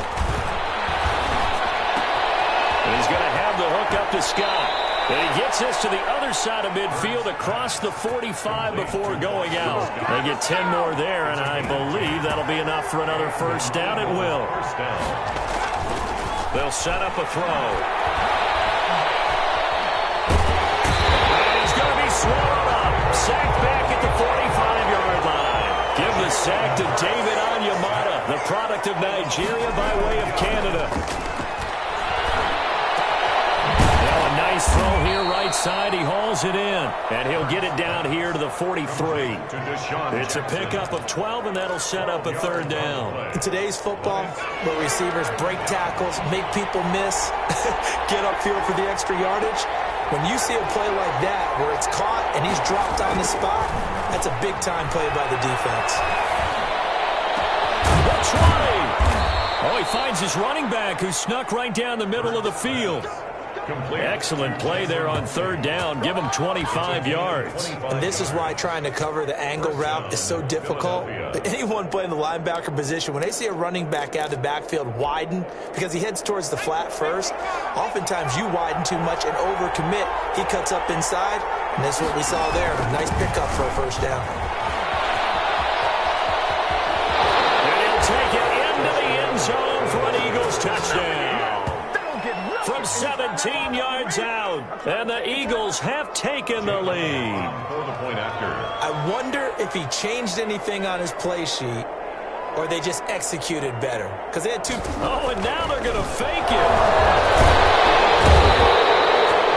And he's going to have the hook up to Scott. And he gets this to the other side of midfield across the 45 before going out. They get 10 more there, and I believe that'll be enough for another first down. It will. First down. They'll set up a throw. And he's going to be swallowed up. Sacked back at the 45-yard line. Give the sack to David Onyemata, the product of Nigeria by way of Canada. Nice throw here, right side. He hauls it in, and he'll get it down here to the 43. It's a pickup of 12, and that'll set up a third down. In today's football, where receivers break tackles, make people miss, get upfield for the extra yardage, when you see a play like that where it's caught and he's dropped on the spot, that's a big-time play by the defense. The try. Oh, he finds his running back who snuck right down the middle of the field. Excellent play there on third down. Give him 25 yards. And this is why trying to cover the angle route is so difficult. Anyone playing the linebacker position, when they see a running back out of the backfield widen, because he heads towards the flat first, oftentimes you widen too much and overcommit. He cuts up inside, and that's what we saw there. Nice pickup for a first down. And he'll take it into the end zone for an Eagles touchdown. From 17 yards out, and the Eagles have taken the lead. I wonder if he changed anything on his play sheet, or they just executed better. Because they had two. Oh, and now they're going to fake it.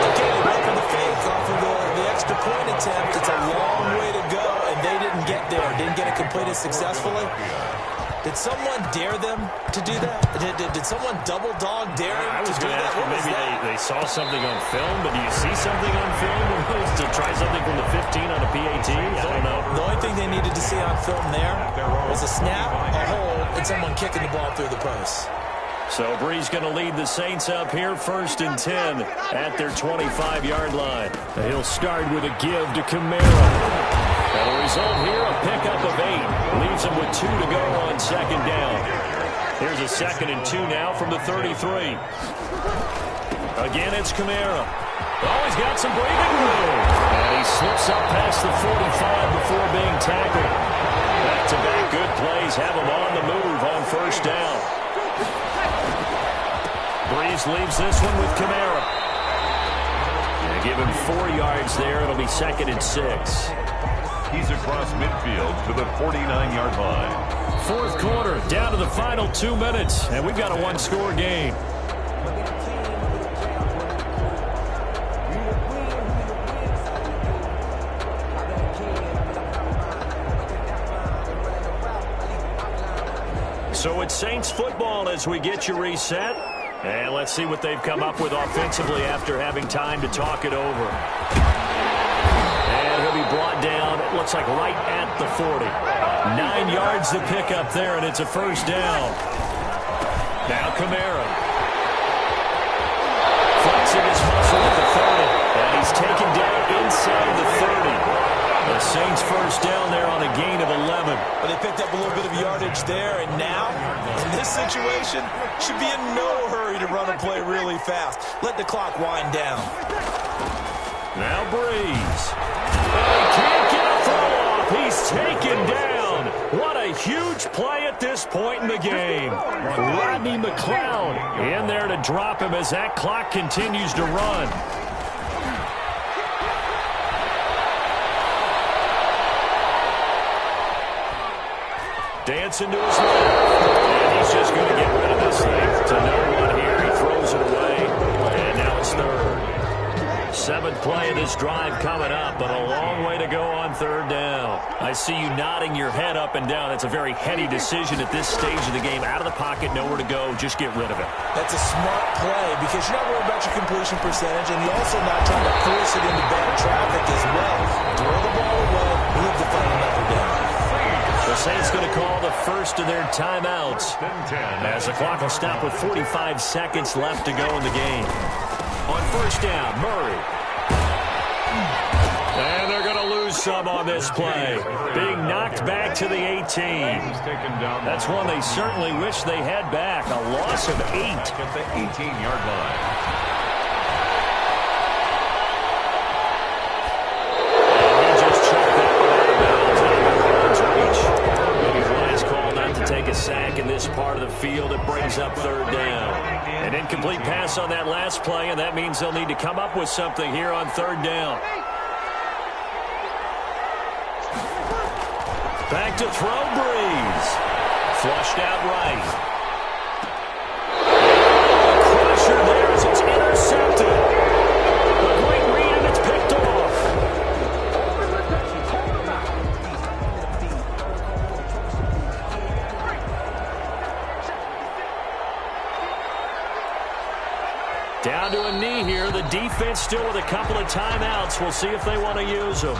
Okay, they went for the fake off of the extra point attempt. It's a long way to go, and they didn't get there. Didn't get it completed successfully. Did someone dare them to do that? Did someone double dog dare them to do that? Maybe they saw something on film, but do you see something on film to try something from the 15 on a PAT? I don't know. The only thing they needed to see on film there was a snap, a hold, and someone kicking the ball through the post. So Bree's going to lead the Saints up here, 1st and 10 at their 25-yard line. He'll start with a give to Kamara. And the result here, a pickup of 8. Leaves him with 2 to go on second down. Here's a 2nd and 2 now from the 33. Again, it's Kamara. Oh, he's got some breathing room. And he slips up past the 45 before being tackled. Back-to-back good plays have him on the move on first down. Breeze leaves this one with Kamara. They give him 4 yards there. It'll be 2nd and 6. He's across midfield to the 49-yard line. Fourth quarter, down to the final 2 minutes, and we've got a one-score game. So it's Saints football as we get you reset. And let's see what they've come up with offensively after having time to talk it over. And he'll be brought down, it looks like right at the 40. 9 yards to pick up there, and it's a first down. Now Kamara. Flexing his muscle at the 30. And he's taken down inside the 30. The Saints first down there on a gain of 11. Well, they picked up a little bit of yardage there, and now, in this situation, should be in no hurry to run a play really fast. Let the clock wind down. Now Breeze. He can't get a throw off. He's taken down. What a huge play at this point in the game. Rodney McLeod in there to drop him as that clock continues to run. Dancing to his left. And he he's just going to get rid of this thing. To no one here, he throws it away, and now it's third. 7th play of this drive coming up, but a long way to go on 3rd down. I see you nodding your head up and down. That's a very heady decision at this stage of the game. Out of the pocket, nowhere to go. Just get rid of it. That's a smart play because you're not worried about your completion percentage, and you're also not trying to force it into bad traffic as well. Throw the ball away, move the final number down. The Saints going to call the first of their timeouts as the clock will stop with 45 seconds left to go in the game. On 1st down, Murray. And they're going to lose some on this play. Being knocked back to the 18. That's one they certainly wish they had back. A loss of 8. At the 18-yard line. Take a sack in this part of the field. It brings up 3rd down. An incomplete pass on that last play, and that means they'll need to come up with something here on 3rd down. Back to throw, Breeze. Flushed out right. Crusher there as it's intercepted. A great read, and it's picked off. Down to a knee here. The defense still with a couple of timeouts. We'll see if they want to use them.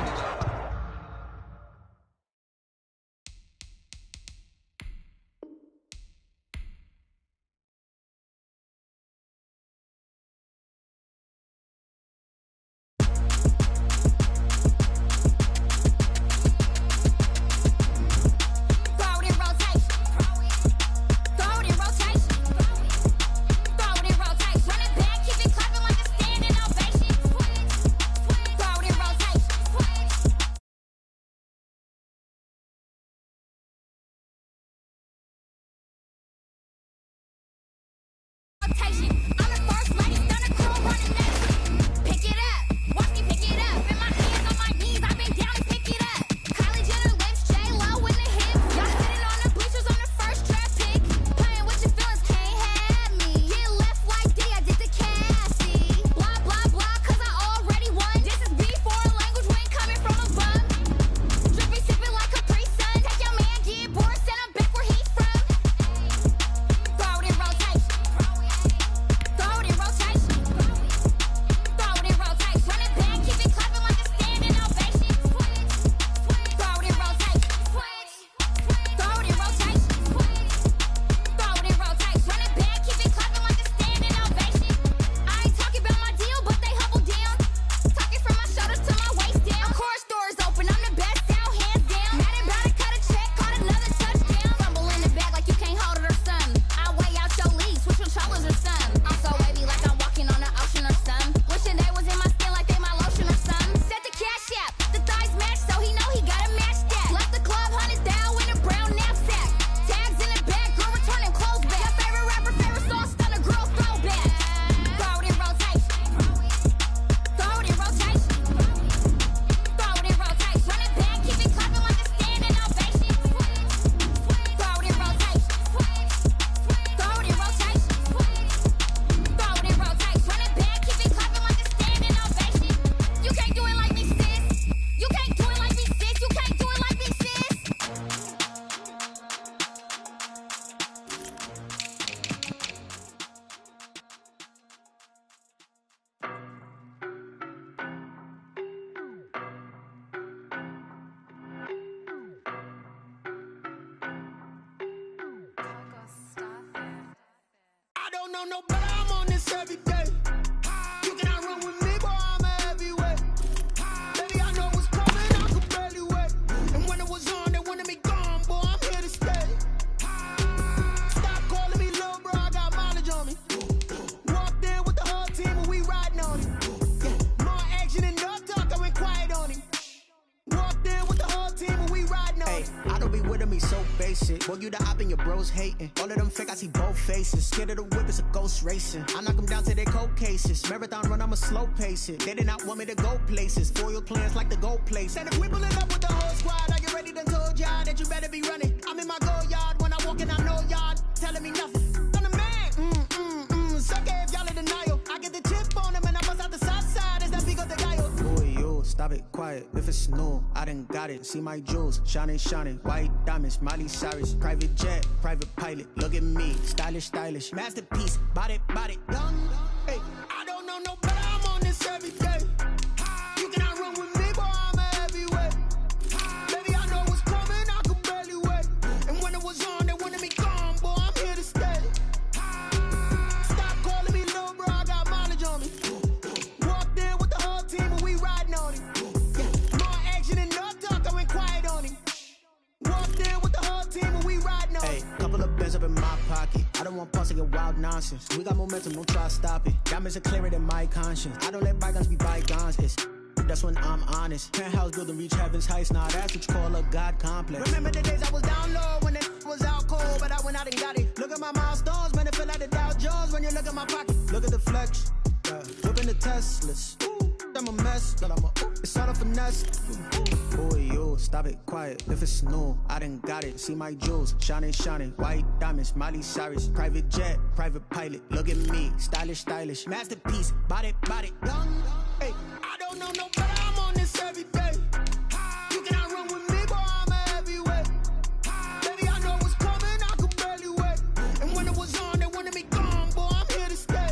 No better, I'm on this every day. You cannot run with me, boy, I'm a heavyweight. Baby, I know what's coming, I could barely wait. And when it was on, they wanted me gone, boy, I'm here to stay. Stop calling me little bro, I got mileage on me. Walked in with the whole team and we riding on it. Yeah. More action and no talk, I went quiet on him. Walked in with the whole team and we riding on it. I don't be with him, he's so basic. Boy, you the op and your bros hating. All of them fake, I see both faces. Scared of the whip, it's a ghost racing. I knock them down to their cold cases. Marathon run, I'ma slow pace it. They did not want me to go places. Foil plans like the gold place. And if we pulling up with the whole squad, are you ready? Done told y'all that you better be running. I'm in my go yard when I walk in, I know y'all. telling me nothing. I'm the man. Suck it if y'all in denial. I get the chip on him and I bust out the south side. Is that big of the guy? Boy, yo, stop it, quiet. If it's new, I done got it. See my jewels, shining, shining. White diamonds, Miley Cyrus. Private jet, private pilot. Look at me, stylish, stylish. Masterpiece, body, body. Young, hey, I don't know no better. I'm on this every day. You cannot run with me, boy. I'm a heavyweight. Baby, I know what's coming. I could barely wait. And when it was on, they wanted me gone, boy. I'm here to stay. Stop calling me little bro. I got mileage on me. Walked in with the whole team and we riding on him. Yeah. More action and no talk. I went quiet on him. Walked in with the whole team and we riding on him. hey, couple of bands up in my pocket. I don't want pause to get wild nonsense. We got momentum, don't try to stop it. Diamonds are clearer than my conscience. I don't let bygones be bygones. It's that's when I'm honest. Penthouse building reach heaven's heights. Nah, that's what you call a God complex. Remember the days I was down low when it was out cold, but I went out and got it. Look at my milestones, man, it feel like the Dow Jones when you look at my pocket. Look at the flex, yeah. Whipping the Teslas. I'm a mess, but it's all a finesse. Boy, yo, stop it, quiet. If it's new, I done got it. See my jewels, shining, shining. White diamonds, Miley Cyrus. Private jet, private pilot. Look at me, stylish, stylish. Masterpiece, body, body. Young, hey, I don't know no better. I'm on this every day. You cannot run with me, boy. I'm a heavyweight. Baby, I know what's coming. I could barely wait. And when it was on, they wanted me gone, boy. I'm here to stay.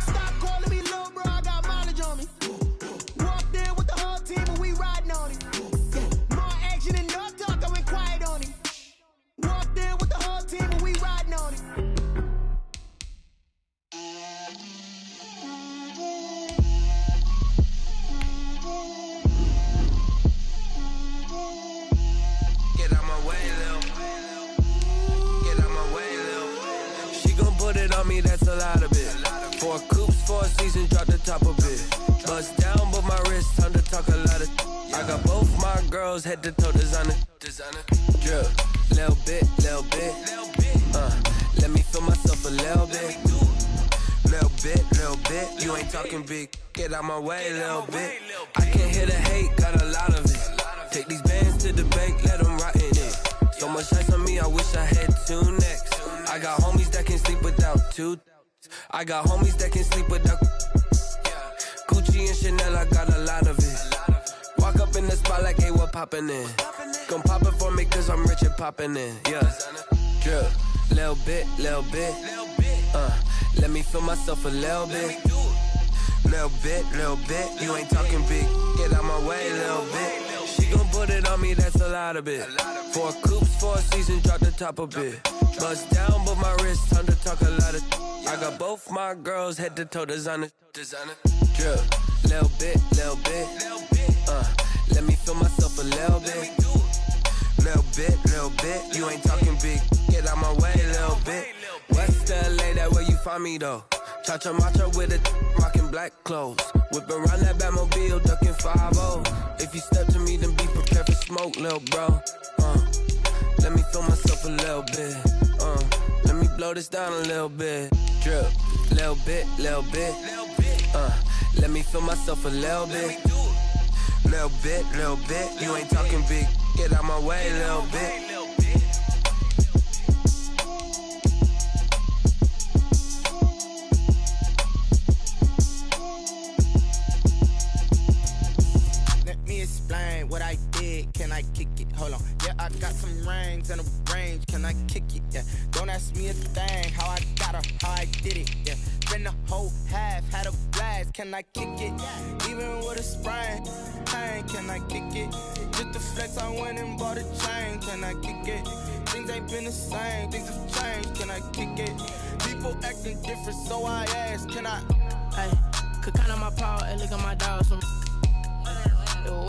Stop calling me little bro. I got mileage on me. Walked in with the whole team and we riding on him. Yeah. More action and no talk. I went quiet on him. Walked in with the whole team and we riding on him. Get out my way, Lil. Get out my way, Lil. She gon' put it on me, that's a lot of it. 4 coops, 4 seasons, drop the top of it. Bust down, but my wrist, time to talk a lot of. I got both my girls, head to toe designer. Drip, little bit, little bit. Let me feel myself a little bit. Little bit. You ain't talking big. Get out my way, little bit. I can't hear the hate, got a lot of it. Take these bands to the bank, let them rot in it. So much ice on me, I wish I had 2 necks. I got homies that can sleep without 2. I got homies that can sleep without Gucci and Chanel, I got a lot of it. Walk up in the spot like, hey, what poppin' in? Gon' pop it for me cause I'm rich and poppin' in. Yeah, drip, little bit. Let me feel myself a little bit. Little bit. You ain't talking big. Get out my way, little bit. She gon' put it on me, that's a lot of it. 4 coops, 4 seasons, drop the top of it. Bust down, but my wrist, time to talk a lot of. I got both my girls, head to toe designer. Drip, little bit. Let me feel myself a little bit. Little bit. You ain't talking big. Get out my way, little bit. West LA, that where you find me though. Cha-cha matcha with a rockin' black clothes. Whip around that Batmobile, ducking 5-0. If you step to me, then be prepared for smoke, little bro. Let me feel myself a little bit. Let me blow this down a little bit. Drip, little bit. Let me feel myself a little bit. Little bit. You ain't talking big. Get out my way, little bit. Explain what I did, can I kick it? Hold on, yeah, I got some rings and a range, can I kick it? Yeah, don't ask me a thing, how I got her, how I did it, yeah. Spend the whole half, had a blast, can I kick it? Even with a sprain, pain, can I kick it? Just the flex, I went and bought a chain, can I kick it? Things ain't been the same, things have changed, can I kick it? People acting different, so I asked, can I? Hey, could count on my power, and look at my dogs from.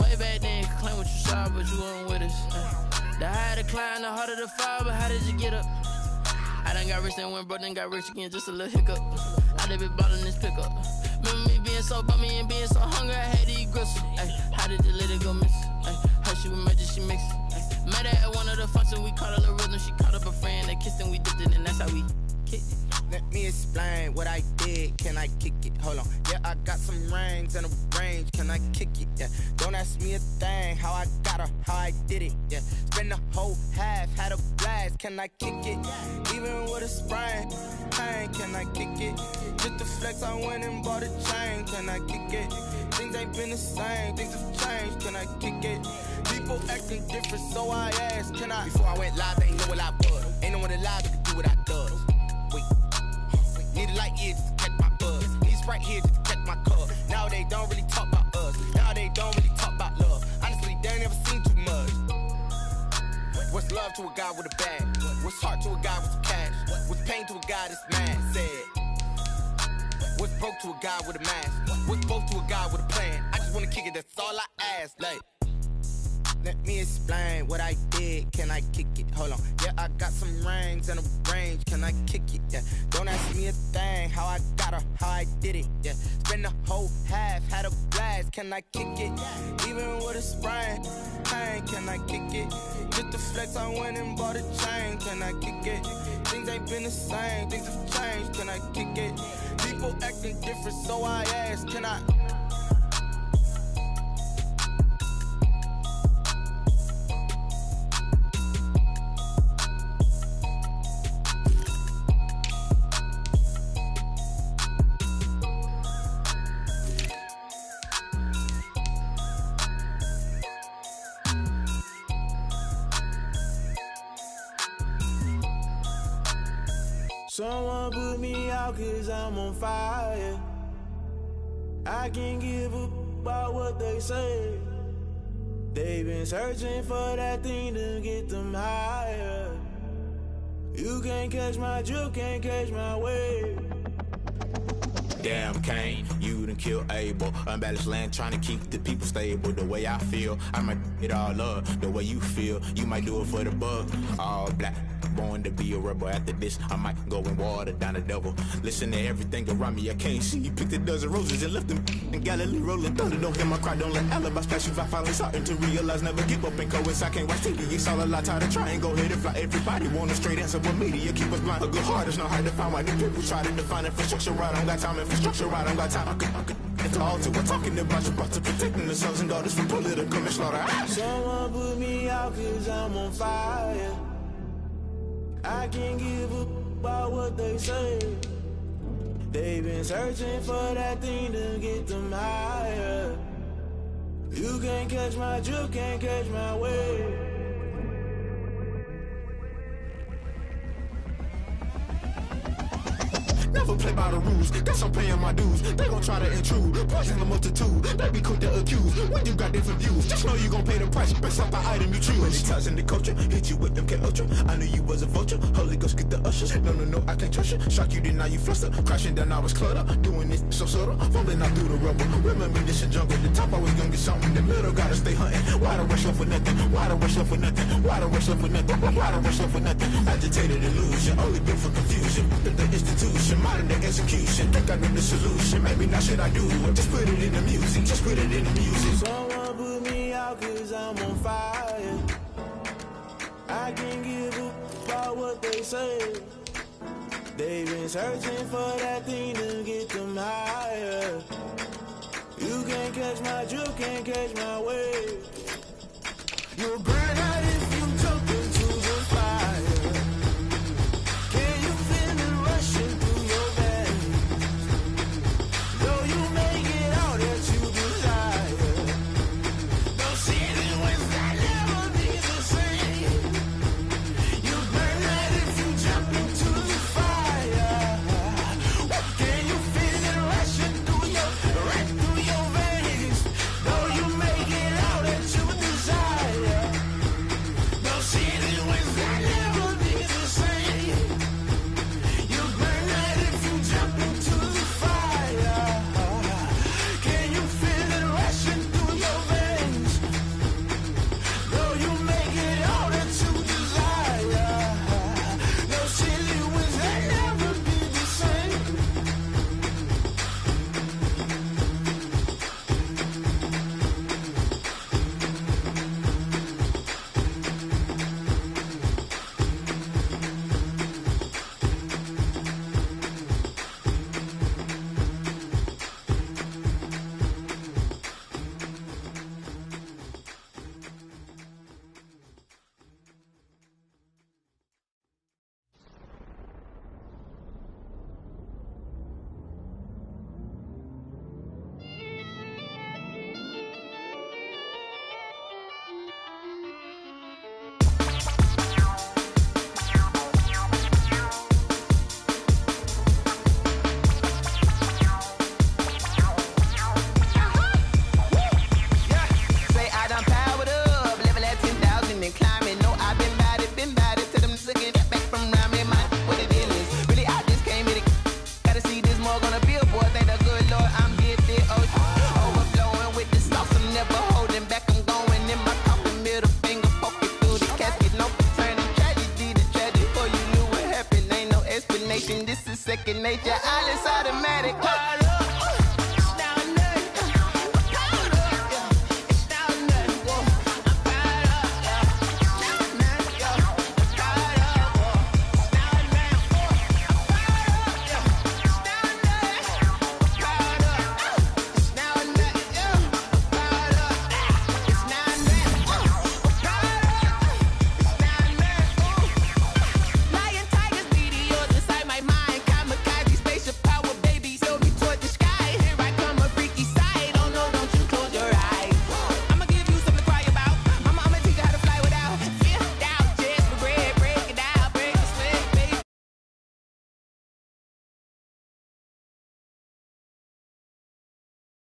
Way back then, could claim what you saw, but you weren't with us. The higher the climb, the harder the fall, but how did you get up? I done got rich and went broke, then got rich again, just a little hiccup. I done been ballin' this pickup. Remember me being so bummy and being so hungry, I had to eat gristle. How did you let it go miss? How she was magic, she mixed it. Met her at one of the functions, we caught a little rhythm, she caught up a friend, they kissed and we dipped it, and that's how we kick it? Let me explain what I did. Can I kick it? Hold on. Yeah, I got some rings and a range. Can I kick it? Yeah. Don't ask me a thing. How I got her, how I did it. Yeah. Spend the whole half, had a blast. Can I kick it? Even with a sprain. Pain, can I kick it? Just to flex, I went and bought a chain. Can I kick it? Things ain't been the same. Things have changed. Can I kick it? People acting different, so I asked, can I? Before I went live, they ain't know what I was. Ain't no one alive that could do what I does. Wait. Need a light here just to catch my buzz. Need Sprite here just to catch my cup. Now they don't really talk about us. Now they don't really talk about love. Honestly, they ain't never seen too much. What's love to a guy with a bag? What's heart to a guy with some cash? What's pain to a guy that's mad? Said. What's broke to a guy with a mask? What's both to a guy with a plan? I just wanna kick it, that's all I ask. Like, let me explain what I did. Can I kick it? Hold on. Yeah, I got some rings and a range. Can I kick it? Yeah. Don't ask me a thing. How I got her, how I did it. Yeah. Spend the whole half, had a blast. Can I kick it? Even with a sprain. Pain, can I kick it? Just to flex, I went and bought a chain. Can I kick it? Things ain't been the same. Things have changed. Can I kick it? People acting different, so I asked, can I? Someone put me out 'cause I'm on fire. I can't give a about what they say. They've been searching for that thing to get them higher. You can't catch my drift, can't catch my wave. Damn Kane, you done killed Abel. Unbalanced land trying to keep the people stable. The way I feel, I might it all up. The way you feel, you might do it for the bug. All black, born to be a rebel. After this, I might go and water down the devil. Listen to everything around me, I can't see. Picked a dozen roses and left them in Galilee rolling thunder. Don't hear my cry, don't let alibis pass you. I finally starting to realize, never give up and coincide. Can't watch TV, it's all a lot. Tired of trying, go ahead and fly. Everybody want a straight answer, but media keep us blind. A good heart is not hard to find. Why the people try to define infrastructure right? I don't got time, infrastructure right? I don't got time. I could it's all to we're talking about you, about to protecting the sons and daughters from political manslaughter. Someone put me out 'cause I'm on fire. I can't give a about what they say. They've been searching for that thing to get them higher. You can't catch my drift, can't catch my wave. Never play by the rules, guess I'm paying my dues. They gon' try to intrude, poison the multitude. They be quick to accuse, when you got different views. Just know you gon' pay the price, based off the item you choose. When it's ties in the culture, hit you with them K-Ultra. I knew you was a vulture, Holy Ghost get the ushers. No, I can't trust you. Shock you, then now you fluster. Crashing down, I was cluttered. Doing this so subtle, falling out through the rubble. Remember this a jungle, the top always gonna get something. In the middle, gotta stay hunting. Why the rush left for nothing? Why the rush left for nothing? Why the rush left for nothing? Why the rush left for nothing? Agitated illusion, only built for confusion. The institution, modern day execution. Think I know the solution, maybe not should I do it? Just put it in the music, just put it in the music. Someone put me out 'cause I'm on fire. I can't give a about what they say. They've been searching for that thing to get them higher. You can't catch my drift, can't catch my wave. You'll burn out if you jump into the fire. Can you feel it rushing through your veins? Though you make it all that you desire. Don't see it was that never be the same. You burn out if you jump into the fire. Can you feel it rushing through your veins? Though you make it all that you desire. automatic.